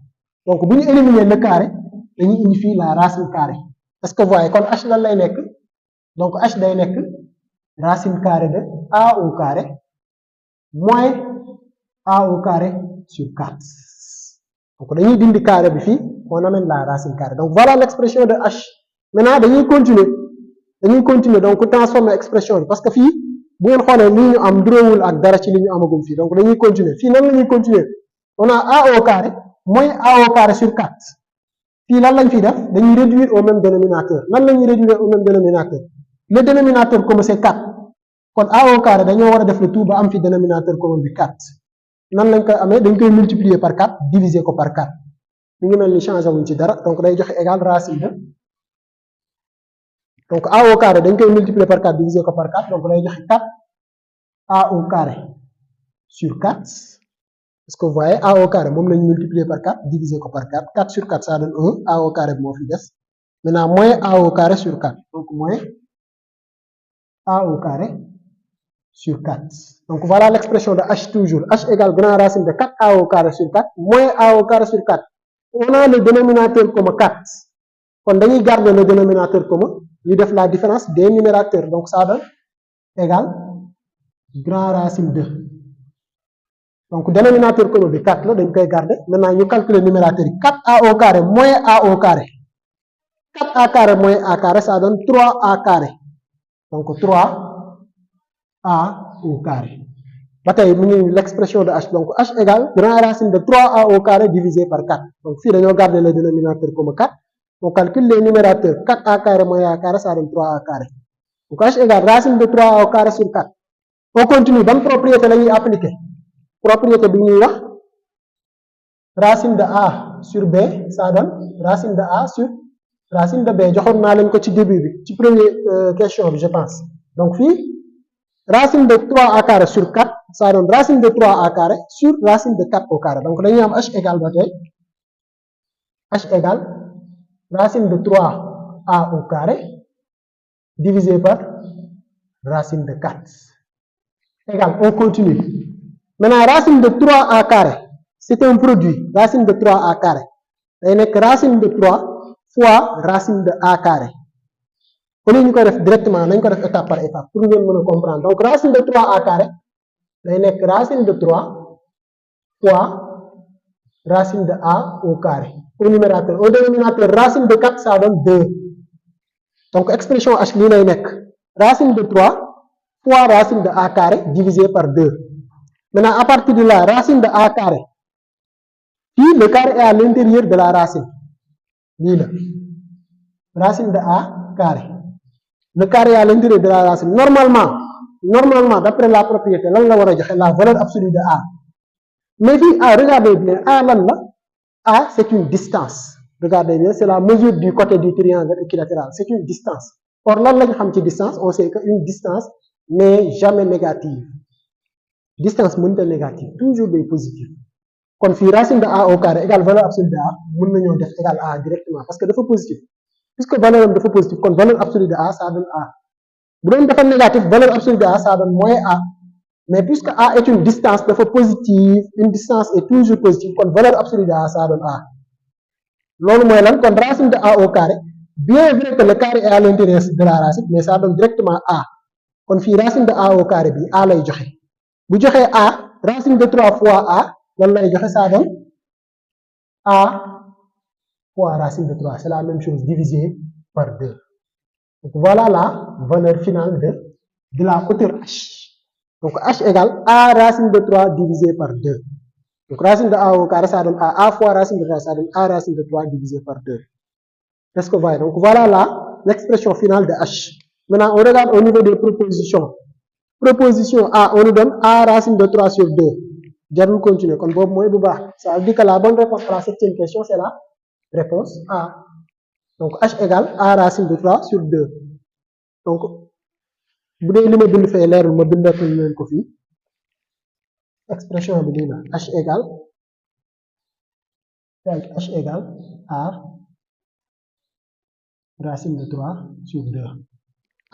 Donc, si nous éliminons le carré, nous unifions la racine carré. Est-ce que vous voyez, quand H là, donc H est racine carré de A au carré moins A au carré sur 4. Donc, on a le carré, on amène la racine carré. Donc, voilà l'expression de H. Maintenant, on continue. Donc, on transforme l'expression. Parce que, si vous avez une ligne en drôle avec une ligne en magum, donc, on continue. Finalement, on continue. On a A au carré moins A au carré sur 4. Puis là, on réduire au même dénominateur. Là, on réduire au même dénominateur. Le dénominateur, comme c'est 4. Quand A au carré, on va faire le tout, on fi dénominateur commun de 4. Nan lañ koy amé dañ koy multiplier par 4 diviser ko par 4 mi ngi mel ni changé wuñ ci dara donc day joxe égal racine de donc a au carré dañ koy multiplier par 4 diviser ko par 4 donc day joxe 4 a au carré sur 4 parce que vous voyez a au carré moom lañ multiplier par 4 diviser ko par 4 4 sur 4 ça donne 1 a au carré bi moo fi des maintenant moins a au carré sur 4 donc moins a au carré sur 4 donc voilà l'expression de h toujours h égale grand racine de 4 a au carré sur 4 moins a au carré sur 4 on a le dénominateur comme 4 kon dañuy garder le dénominateur commun ñu def la différence des numérateurs donc ça donne égal grand racine 2 donc dénominateur commun bi 4 la dañ koy garder maintenant ñu calculer numérateur yi 4a au carré moins a au carré 4a carré moins a carré ça donne 3a carré donc 3a au carré ba tey mu ngi l'expression de h donc h égale grand racine de 3a au carré divisé par 4 donc fii dañoo garder le dénominateur comme 4 on calcule les numérateurs 4a carré moins a carré ça donne 3a carré donc h égale racine de 3a au carré sur 4 on continue ban propriété la ñuy appliquer propriété bi ñuy wax racine de a sur b ça donne racine de a sur racine de b joxoon naa leen ko ci début bi ci première question bi je pense donc fii racine de 3a carré sur 4 ça donne racine de 3a carré sur racine de 4 au carré donc dañuy am h égale ba tey h égale racine de 3a au carré divisé par racine de 4 égale on continue maintenant racine de 3a carré c'est un produit racine de 3a carré day nekk racine de 3 fois racine de a carré au lieu ñu koy def directement nañ ko def étape par étape pour ngeen mën a comprendre donc racine de 3a carré day nekk racine de 3 fois racine de a au carré au numérateur au dénominateur racine de 4 ça donne 2 donc expression h lii lay nekk racine de 3 fois racine de a carré divisé par 2 maintenant à partir de là racine de a carré puis le carré est à l'intérieur de la racine lii la racine de a carré le carré est à l'intérieur de la racine normalement d'après la propriété lan la war a joxe la valeur absolue de a mais fii a regardez bien a lan la a c'est une distance regardez bien c'est la mesure du côté du triangle équilatéral c'est une distance or lan lañ xam ci distance on sait que une distance n'est jamais négative distance mënta négative toujours day positive kon fii racine de a au carré égale valeur absolue de a mën nañoo def égal a directement parce que dafa positif puisque valeur am dafa positif kon valeur absolue de a ça donne a bu doon dafa négatif valeur absolue de a ça donne moins a mais puisque a est une distance dafa positive une distance est toujours positive kon valeur absolue de a ça donne a loolu mooy lan kon racine de a au carré bien vrai que le carré est à l'intérieur de la racine mais ça donne directement a kon fii racine de a au carré bi a lay joxe bu joxee a racine de 3 fois a lan lay joxe ça donne a fois racine de 3 c'est la même chose divisé par 2 donc voilà la valeur finale de la hauteur h donc h égale a racine de 3 divisé par 2 donc racine de a au carré ça donne a fois racine de 3 ça donne a racine de 3 divisé par 2 est-ce que vous voyez donc voilà l'expression finale de h maintenant on regarde au niveau des propositions proposition a on nous donne a racine de 3 sur 2 jarul continuer kon boobu mooy bu baax ça veut dire que la bonne réponse à la septième question c'est la réponse A donc h égale a racine de 3 sur 2 donc bu dee li ma bind fee leerul ma bindatul leen ko fii expression bi lii la h égale a racine de 3 sur 2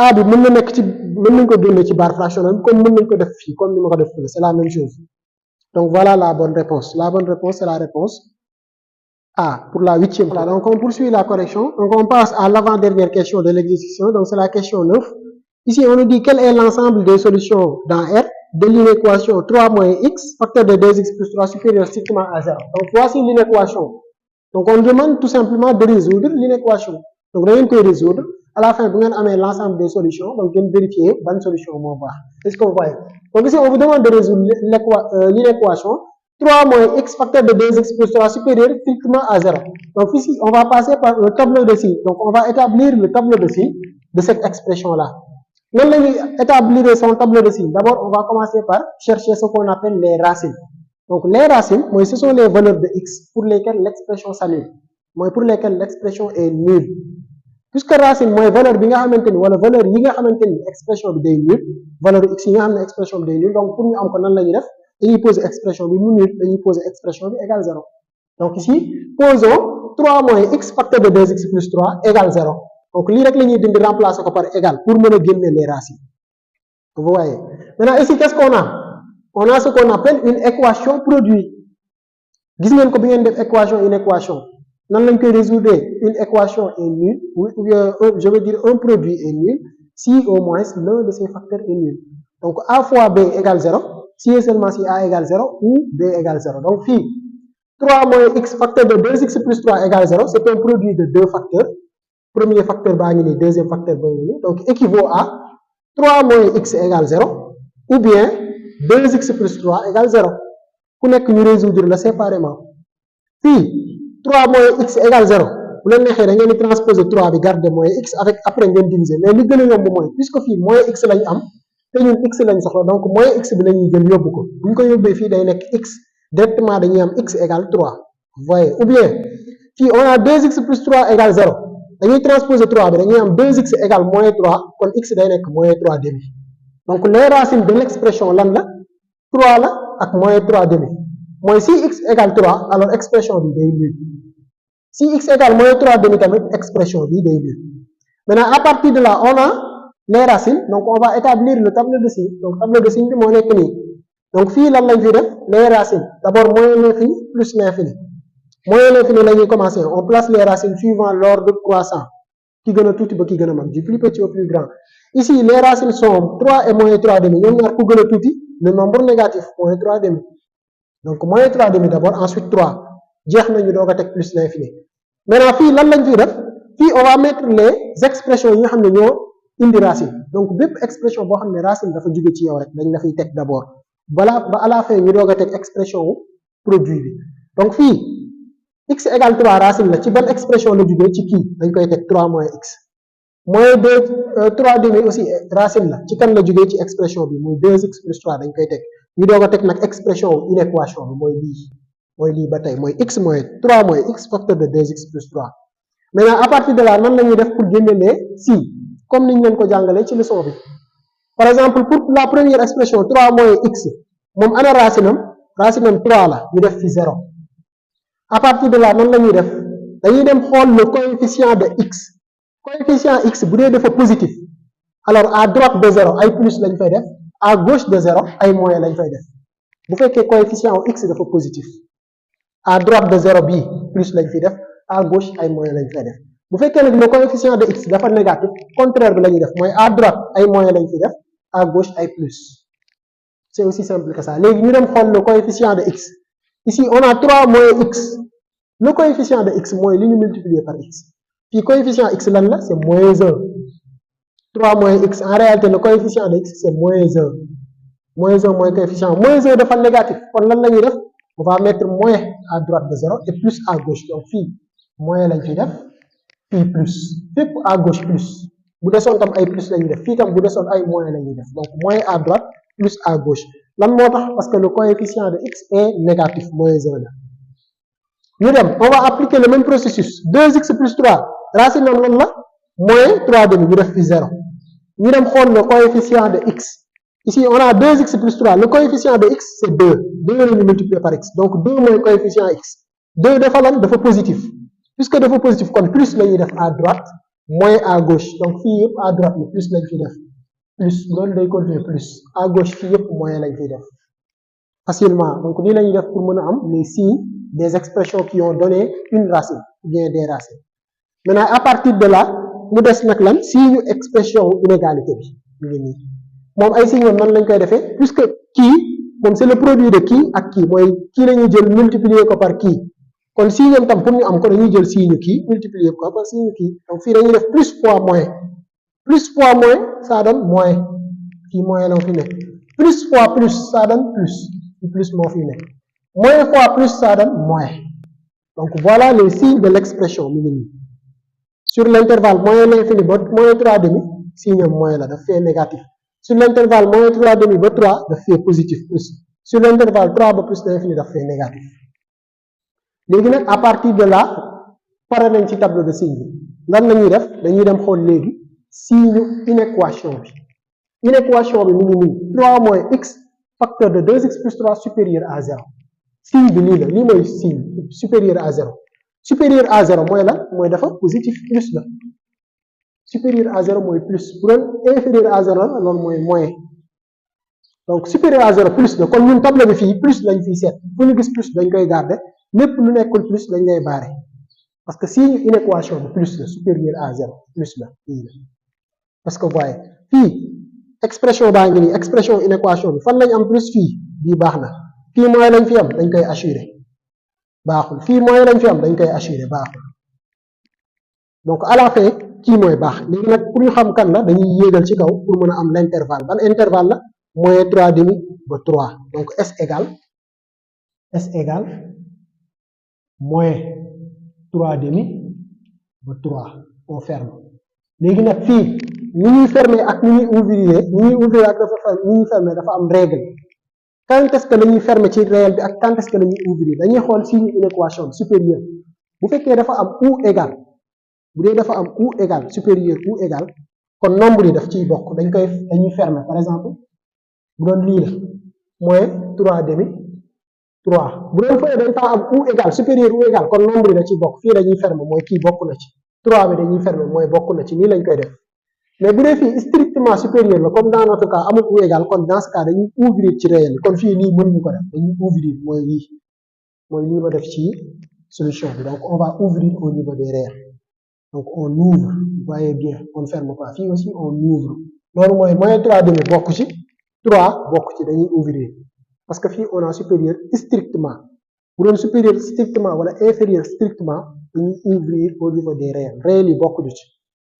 a bi mën na nekk ci mën nañ ko génne ci barre fractionnelle comme mën nañ ko def fii comme ni ma ko def fii c'est la même chose donc voilà la bonne réponse c'est la réponse A pour la 8e classe. Donc on poursuit la correction. Donc on passe à l'avant-dernière question de l'exercice. Donc c'est la question 9. Ici on nous dit quel est l'ensemble des solutions dans R de l'inéquation 3 moins x facteur de 2x plus 3 supérieur strictement à 0. Donc voici l'inéquation. Donc on demande tout simplement de résoudre l'inéquation. Donc vous allez résoudre. À la fin, vous avez l'ensemble des solutions. Donc vous vérifier bonne solution au moins. Est-ce que vous voyez? Donc ici on vous demande de résoudre l'inéquation 3 moins x facteur de 2x plus 3 supérieur strictement à 0. Donc ici, on va passer par le tableau de signes. Donc on va établir le tableau de signes de cette expression-là. Maintenant, établir son tableau de signes. D'abord, on va commencer par chercher ce qu'on appelle les racines. donc les racines mooy ce sont les valeurs de x pour lesquelles l'expression s'annule mooy pour lesquelles l'expression est nulle puisque racine mooy valeur bi nga xamante ni wala valeur yi nga xamante ni expression bi day nul valeur x yi nga xam ne expression bi day nul donc pour ñu am ko nan la ñuy def dañuy poser expression bi mu nul dañuy poser expression bi égale 0 donc ici posons 3 moins x facteur de 2x plus 3 égale 0 donc lii rek la ñuy dindi remplacer ko par égal pour mën a génne les racines vous voyez maintenant ici qu'est-ce qu'on a on a ce qu'on appelle une équation produit gis ngeen ko bi ngeen def équation une équation nan lañ koy résoudre une équation est nulle ou bien je veux dire un produit est nul si au moins l'un de ses facteurs est nul donc a fois b égale 0 si et seulement si a égale 0 ou b égale 0 donc fii 3 moins x facteur de 2x plus 3 égale 0 c'est un produit de deux facteurs premier facteur baa ngi nii deuxième facteur baa ngi nii donc équivaut à 3 moins x égale 0 ou bien 2x plus 3 égale 0 ku nekk ñu résoudre la séparément fii 3 moins x égale 0 bu leen neexee da ngeen di transposer 3 bi garder moins x avec après ngeen diviser mais li gën a yomb mooy puisque fii moins x lañu am te ñun x lañ soxla donc moins x bi la ñuy jël yóbbu ko bu ñu ko yóbbee fii day nekk x directement dañuy am x égale 3 vous voyez ou bien fii on a 2x plus 3 égale 0 dañuy transposer 3 bi dañuy am 2x égale moins 3 kon x day nekk moins 3 demi donc les racines de l'expression lan la 3 la ak moins 3 demi mooy si x égale 3 alors expression bi day nul si x égale moins 3 demi tamit expression bi day nul maintenant à partir de là on a les racines donc on va établir le tableau de signe donc tableau de signe bi moo nekk nii donc fii lan lañ fi def les racines d'abord moyen l'infini plus l'infini moyen l'infini la ñuy commencer on place les racines suivant l'ordre croissant ki gën a tuuti ba ki gën a mag du plus petit au plus grand ici les racines sont 3 et moins 3 demi ñoom ñaar ku gën a tuuti le nombre négatif moins 3 demi donc moins 3 demi d'abord ensuite 3 jeex nañu doog a teg plus l'infini maintenant fii lan lañ fiy def fii on va mettre les expressions yi nga xam ne ñoo indi racine donc bépp expression boo xam ne racine dafa jóge ci yow rek dañ la fiy teg d'abord balaa ba à la fin ñu doog a teg expression wu produit bi donc fii x égale 3 racine la ci ban expression la jógee ci kii dañ koy teg 3 moins x moins 2 3 demi aussi racine la ci kan la jógee ci expression bi muy 2x plus 3 dañ koy teg ñu doog a teg nag expression wu inéquation bi mooy lii ba tey mooy x moins 3 moins x facteur de 2x plus 3 maintenant à partir de là nan la ñuy def pour génne les signes comme niñ leen ko jàngalee ci leçon bi par exemple pour la première expression 3 moins x moom ana racine am 3 la ñu def fi 0 à partir de là nan la ñuy def dañuy dem xool le coefficient de x bu dee dafa positif alors à droite de 0 ay plus lañ fay def à gauche de 0 ay moins lañ fay def bu fekkee coefficient x dafa positif à droite de 0 bii plus lañ fi def à gauche ay moins lañ fay def bu fekkee nag le coefficient de x dafa négatif contraire bi la ñuy def mooy à droite ay moins lañ fi def à gauche ay plus c'est aussi simple que ça léegi ñu dem xool le coefficient de x ici on a 3 moins x le coefficient de x mooy li ñu multiplier par x fii coefficient x lan la c'est moins 1 3 moins x en réalité le coefficient de x c'est moins 1 mooy coefficient moins 1 dafa négatif kon lan la ñuy def on va mettre moins à droite de 0 et plus à gauche donc fii moins lañ fi def fii plus fépp à gauche plus bu desoon tam ay plus la ñuy def fii tam bu desoon ay moins la ñuy def donc moins à droite plus à gauche lan moo tax parce que le coefficient de x est négatif moins 1 la ñu dem on va appliquer le même processus 2x plus 3 racine am lan la moins 3 demi ñu def fi 0 ñu dem xool le coefficient de x ici on a 2x plus 3 le coefficient de x c'est 2 la ñu multiplier par x donc 2 mooy coefficient x 2 dafa lan dafa positif puisque dafa positif kon plus la ñuy def à droite moins à gauche donc fii yëpp à droite bi plus lañ fi def plus loolu day continuer plus à gauche fii yëpp moins lañ fiy def facilement donc nii la ñuy def pour mën a am les signes des expressions qui ont donné une racine ou bien des racines maintenant à partir de là mu des nag lan signe expression inégalité bi mu ngi nii moom ay signes nan lañ koy defee puisque kii moom c'est le produit de kii ak kii mooy kii la ñuy jël multiplier ko par kii kon signe tam pour ñu am ko dañuy jël signe kii multiplier ko par signe kii donc fii dañuy def plus fois moins ça donne moins fii moins la fi nekk plus fois plus ça donne plus moo fi nekk moins fois plus ça donne moins donc voilà les signes de l'expression mi ngi nii sur l'intervalle moins l'infini ba moins 3 demi signe moins la daf fee négatif sur l'intervalle moins 3 demi ba 3 daf fee positif plus sur l'intervalle 3 ba plus l'infini daf fay négatif léegi nag à partir de là pare nañ ci tableau de signe bi lan la ñuy def dañuy dem xool léegi signe inéquation bi inéquation bi mu ngi nii 3 moins x facteur de 2x plus 3 supérieur à 0 signe bi lii la lii mooy signe supérieur à 0 supérieur à 0 mooy lan mooy dafa positif plus la supérieur à 0 mooy plus bu doon inférieur à 0 la loolu mooy moyen donc supérieur à 0 plus la kon ñun tableau bi fii plus lañ fiy seet fu ñu gis plus dañ koy garder lépp lu nekkul plus dañ lay barrer parce que signe inéquation bi plus la supérieur à 0 plus la fii la parce que voyez fii expression baa ngi nii expression inéquation bi fan lañ am plus fii bii baax na fii mooy lañ fi am dañ koy assurer baaxul fii mooy lañ fi am dañ koy assurer baaxul donc à la fin kii mooy baax léegi nag pour ñu xam kan la dañuy yéegal ci kaw pour mën a am l'intervalle ban intervalle la moins 3 demi ba 3 donc s égale moins 3 demi ba 3 on ferme léegi nag fii ni ñuy fermer ak ni ñuy ouvrir ak ni ñuy fermer dafa am règle quand est-ce que la ñuy fermer ci réel bi ak quand est-ce que la ñuy ouvrir dañuy xool signe inéquation supérieur bu fekkee dafa am ou égal bu dee dafa am ou égal supérieur ou égal kon nombre yi daf ciy bokk dañuy fermer par exemple bu doon lii la moins 3 demi 3 bu doon fële dañ fa am ou égal supérieur ou égal kon nombre yi da ciy bokk fii dañuy fermer mooy kii bokk na ci 3 bi dañuy fermer mooy bokk na ci nii lañ koy def mais bu dee fii strictement supérieur la comme dans notre cas amul ou égal kon dans ce cas dañuy ouvrir ci réel kon fii nii mënuñu ko def dañuy ouvrir mooy lii ma def ci solution bi donc on va ouvrir au niveau des réels donc on ouvre vous voyez bien on ne ferme pas fii aussi on ouvre loolu mooy moins 3 demi bokk ci 3 bokk ci dañuy ouvrir parce que fii on a supérieur strictement bu doon supérieur strictement wala inférieur strictement dañuy ouvrir au niveau des réels réels yi bokk ci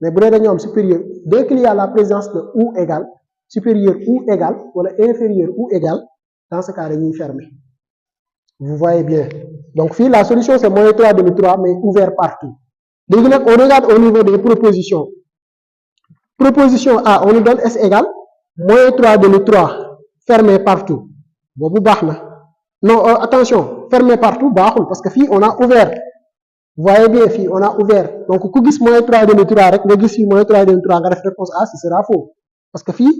mais bu dee dañoo am supérieur dès qu'il y a la présence de ou égal supérieur ou égal wala inférieur ou égal dans ce cas dañuy fermer vous voyez bien donc fii la solution c'est moins 3 demi 3 mais ouvert partout léegi nag on regarde au niveau des propositions proposition A on nous donne S égale moins 3 demi 3 fermé partout boobu baax na non attention fermé partout baaxul parce que fii on a ouvert vous voyez bien fii on a ouvert donc ku gis moins 3 demi 3 rek nga gis fii moins 3 demi 3 nga def réponse A ce sera faux parce que fii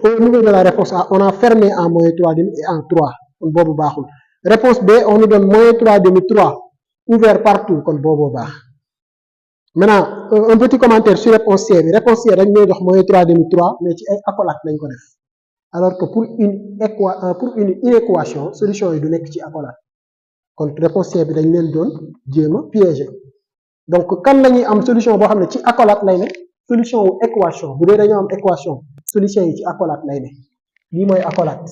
au niveau de la réponse A on a fermé en moins 3 demi et en 3 kon boobu baaxul réponse B on nous donne moins 3 demi 3 ouvert partout kon boobu baax maintenant un petit commentaire sur réponse C bi réponse C dañ lay jox moins 3 demi 3 mais ci ay accolades lañ ko def alors que pour une inéquation solution yi du nekk ci accolade kon réponse C bi dañ leen doon jéem a piéger donc kan la ñuy am solution boo xam ne ci accolade lay ne solution wu équation bu dee dañoo am équation solution yi ci accolade lay ne lii mooy accolade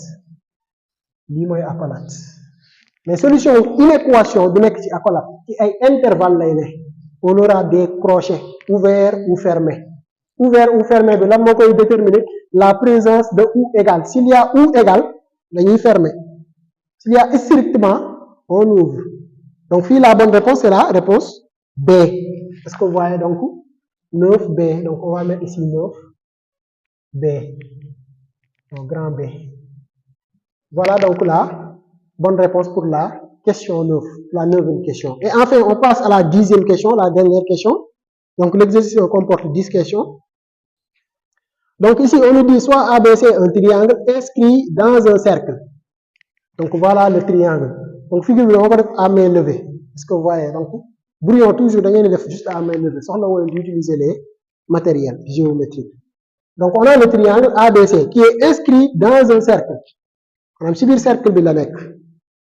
mais solution wu inéquation du nekk ci accolade ci ay intervalle lay ne on aura des crochets ouverts ou fermés ouvert ou fermé bi lan moo koy déterminer la présence de ou égal s'il y a ou égal dañuy fermer s'il y a strictement on ouvre donc fii la bonne réponse c'est la réponse B est-ce que vous voyez donc 9B donc on va mettre ici 9B donc grand B voilà donc la bonne réponse pour la question 9 la 9e question et enfin on passe à la 10e question la dernière question donc l'exercice comporte 10 questions. Donc ici, on nous dit soit ABC un triangle inscrit dans un cercle. Donc voilà le triangle. Donc figure on va faire à main levée. Est-ce que vous voyez? Donc, brouillon toujours, juste à main levée. Sans utiliser les matériels géométriques. Donc on a le triangle ABC qui est inscrit dans un cercle. On a le cercle de la mec.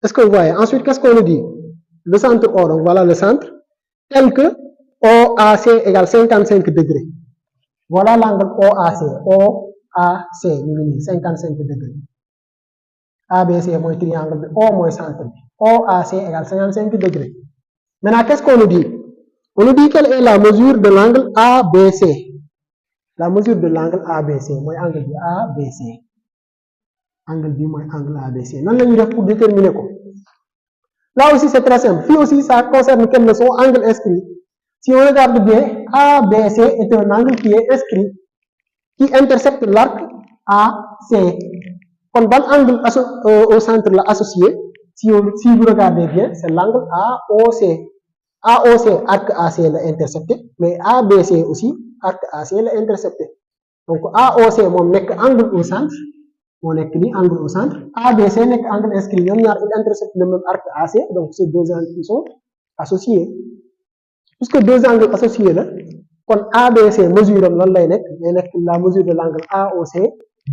Est-ce que vous voyez? Ensuite, qu'est-ce qu'on nous dit? Le centre O, donc voilà le centre, tel que OAC égale 55 degrés. Voilà l'angle OAC. OAC, 55 degrés. ABC moins triangle, O moins centre. OAC égale 55 degrés. Maintenant, qu'est-ce qu'on nous dit? On nous dit quelle est la mesure de l'angle ABC. La mesure de l'angle ABC, moi angle de ABC. Angle B moins angle ABC. Nan la ñuy def pour déterminer ko. Là aussi c'est très simple. Puis aussi ça concerne quelle leçon? Angle inscrit. Si on regarde bien, ABC est un angle qui est inscrit, qui intercepte l'arc AC. kon ban angle au centre la associé si vous regardez bien c'est l'angle AOC. AOC arc AC la intercepté mais ABC aussi arc AC la intercepté donc AOC moom nekk angle au centre moo nekk ni angle au centre ABC nekk angle inscrit ñoom ñaar ils interceptent le même arc AC donc ces deux angles qui sont associés puisque deux angles associés la kon ABC mesure am lan lay nekk la mesure de l'angle AOC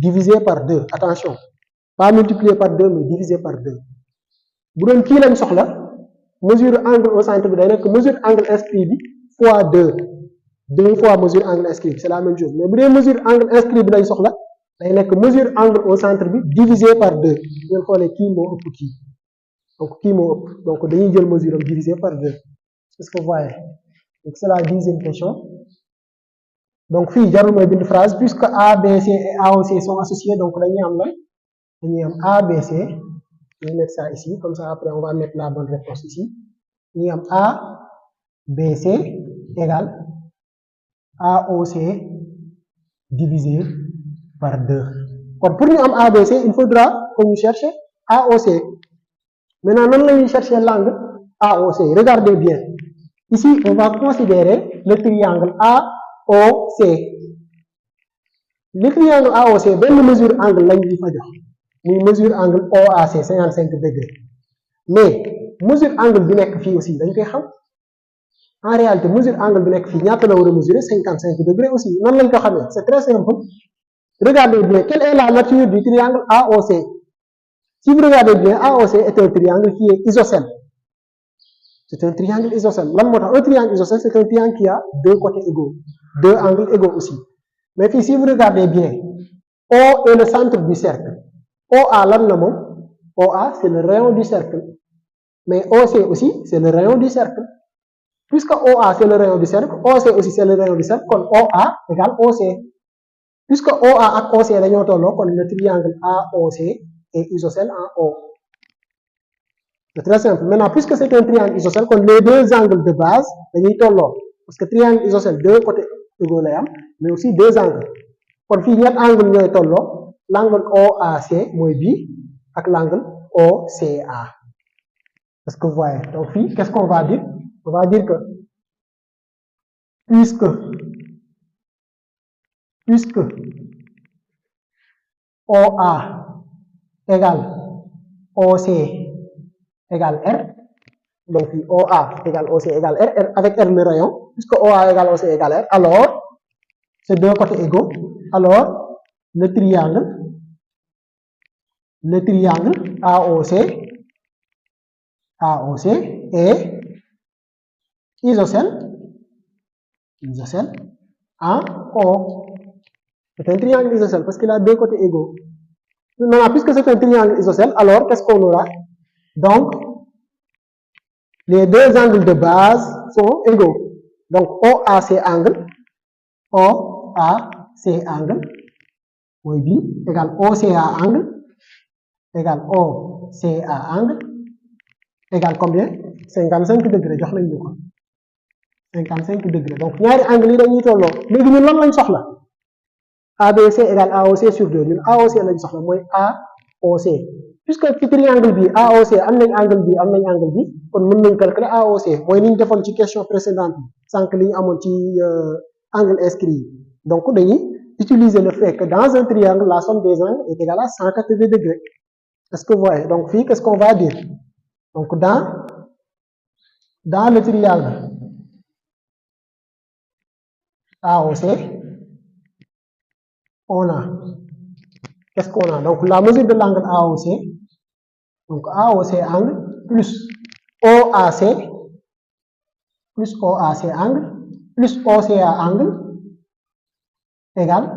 divisé par 2 attention pas multiplié par 2 mais divisé par 2 bu doon kii lañ soxla mesure angle au centre bi day nekk mesure angle inscrit bi fois 2 fois mesure angle inscrit bi c'est la même chose mais bu dee mesure angle inscrit bi lañ soxla day nekk mesure angle au centre bi divisé par 2 ngeen xoolee kii moo ëpp kii donc kii moo ëpp donc dañuy jël mesure am divisé par 2 est-ce que vous voyez donc c'est la 10e question donc fii jarul mooy bind phrase puisque ABC et AOC sont associés donc dañuy am lan dañuy am ABC je vais mettre ça ici comme ça après on va mettre la bonne réponse ici dañuy am ABC égale AOC divisé par 2 kon pour ñu am ABC il faudra que ñu chercher AOC maintenant nan la ñuy chercher l'angle AOC regardez bien ici on va considérer le triangle AOC le triangle AOC benn mesure angle lañ ñu fa jox muy mesure angle OAC 55 degrés mais mesure angle bi nekk fii aussi dañ koy xam en réalité mesure angle bi nekk fii ñaata la war a mesurer 55 degrés aussi nan lañ ko xamee c'est très simple regardez bien quelle est la nature du triangle AOC si vous regardez bien AOC est un triangle qui est isocèle c'est un triangle isocèle lan moo tax un triangle isocèle c'est un triangle qui a deux côtés égaux deux angles égaux aussi mais fii si vous regardez bien O est le centre du cercle OA lan la moom OA c'est le rayon du cercle mais OC aussi c'est le rayon du cercle puisque OA c'est le rayon du cercle OC aussi c'est le rayon du cercle kon OA égale OC puisque OA ak OC dañoo tolloo kon le triangle AOC est isocèle en O c'est très simple maintenant puisque c'est un triangle isocèle kon les deux angles de base dañuy tolloo parce que triangle isocèle deux côtés égaux lay am mais aussi deux angles kon fii ñett angle ñooy tolloo l'angle OAC mooy bii ak l'angle OCA est-ce que vous voyez donc fii qu'est-ce qu'on va dire on va dire que puisque OA égale OC égale R donc fii OA égale OC égale R avec R le rayon puisque OA égale OC égale R alors c'est deux côtés égaux alors le triangle AOC est isocèle en O. C'est un triangle isocèle parce qu'il a deux côtés égaux. Maintenant, puisque c'est un triangle isocèle, alors qu'est-ce qu'on aura? Donc, les deux angles de base sont égaux. Donc, OAC angle mooy bi égale OCA angle égale OCA angle égale combien 55 degrés jox nañ ñu ko 55 degrés donc ñaari angle yi dañuy tolloo léegi ñun lan lañ soxla ABC égale AOC sur 2 ñun AOC lañ soxla mooy AOC puisque ci triangle bi AOC am nañ angle bi am nañ angle bi kon mën nañ calculer AOC mooy ni ñu defoon ci question précédente bi sànq li ñu amoon ci angle inscrit donc dañuy utiliser le fait que dans un triangle la somme des angles est égale à 180 degrés est-ce que vous voyez donc fii qu'est-ce qu'on va dire donc dans le triangle AOC on a qu'est-ce qu'on a donc la mesure de l'angle AOC donc AOC angle plus OAC angle plus OCA angle égale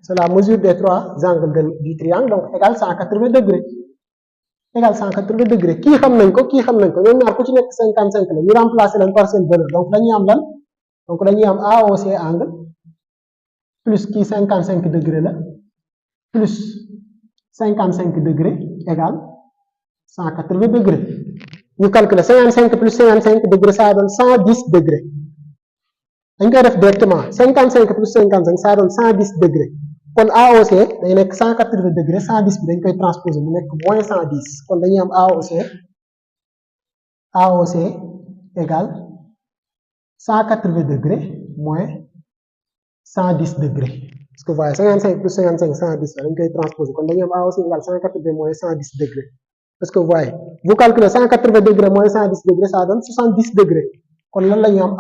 c'est la mesure des trois angles du triangle donc égale 180 degrés égale 180 degrés kii xam nañ ko ñoom ñaar ku ci nekk 55 la ñu remplacer leen par seen valeur donc dañuy am lan donc dañuy am AOC angle plus kii 55 degrés la plus 55 degrés égale 180 degrés ñu calculer 55 plus 55 degrés ça donne 110 degrés dañ koy def directement 55 plus 55 ça donne 110 degrés kon AOC day nekk 180 degré 110 bi dañ koy transposer mu nekk moins 110 kon dañuy am AOC égale 180 degré moins 110 degré parce que vous voyez 55 plus 55 110 dañ koy transposer kon dañuy am AOC égale 180 moins 110 degré parce que vous voyez vous calculez 180 degré moins 110 degré ça donne 70 degré kon lan la ñu am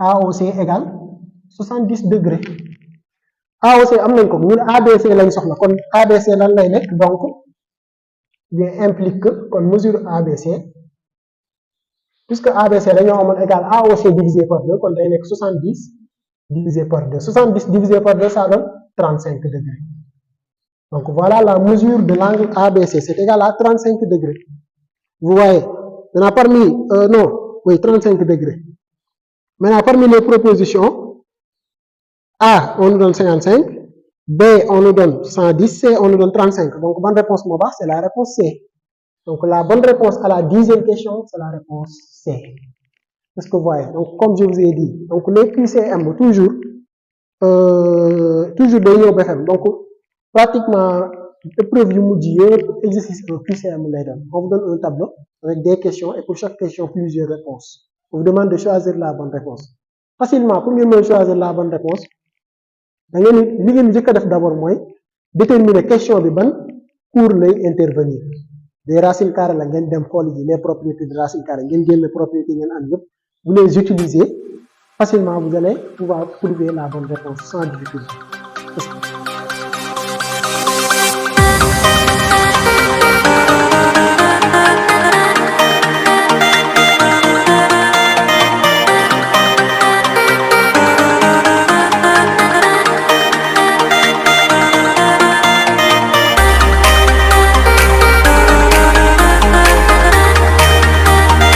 AOC égale 70 degré AOC am nañ ko ñun ABC lañ soxla kon ABC lan lay nekk donc bien implique que kon mesure ABC puisque ABC dañoo amoon égal AOC divisé par 2 kon day nekk 70 divisé par 2 70 divisé par 2 ça donne 35 degrés donc voilà la mesure de l'angle ABC c'est égal à 35 degrés vous voyez maintenant parmi 35 degrés maintenant parmi les propositions A, on nous donne 55, B, on nous donne 110, C, on nous donne 35. Donc, bonne réponse, c'est la réponse C. Donc, la bonne réponse à la 10e question, c'est la réponse C. Est-ce que vous voyez? Donc, comme je vous ai dit, donc les QCM, toujours de BFM. Donc, pratiquement, épreuve du moudi, exercice QCM, on vous donne un tableau avec des questions et pour chaque question, plusieurs réponses. On vous demande de choisir la bonne réponse. Facilement, pour mieux choisir la bonne réponse, li ngeen njëkk a def d'abord mooy déterminer question bi ban cours lay intervenir des racines carrées la ngeen dem xool ji les propriétés de racines carrées ngeen génne propriétés ngeen am yëpp vous les utilisez facilement vous allez pouvoir trouver la bonne réponse sans difficulté.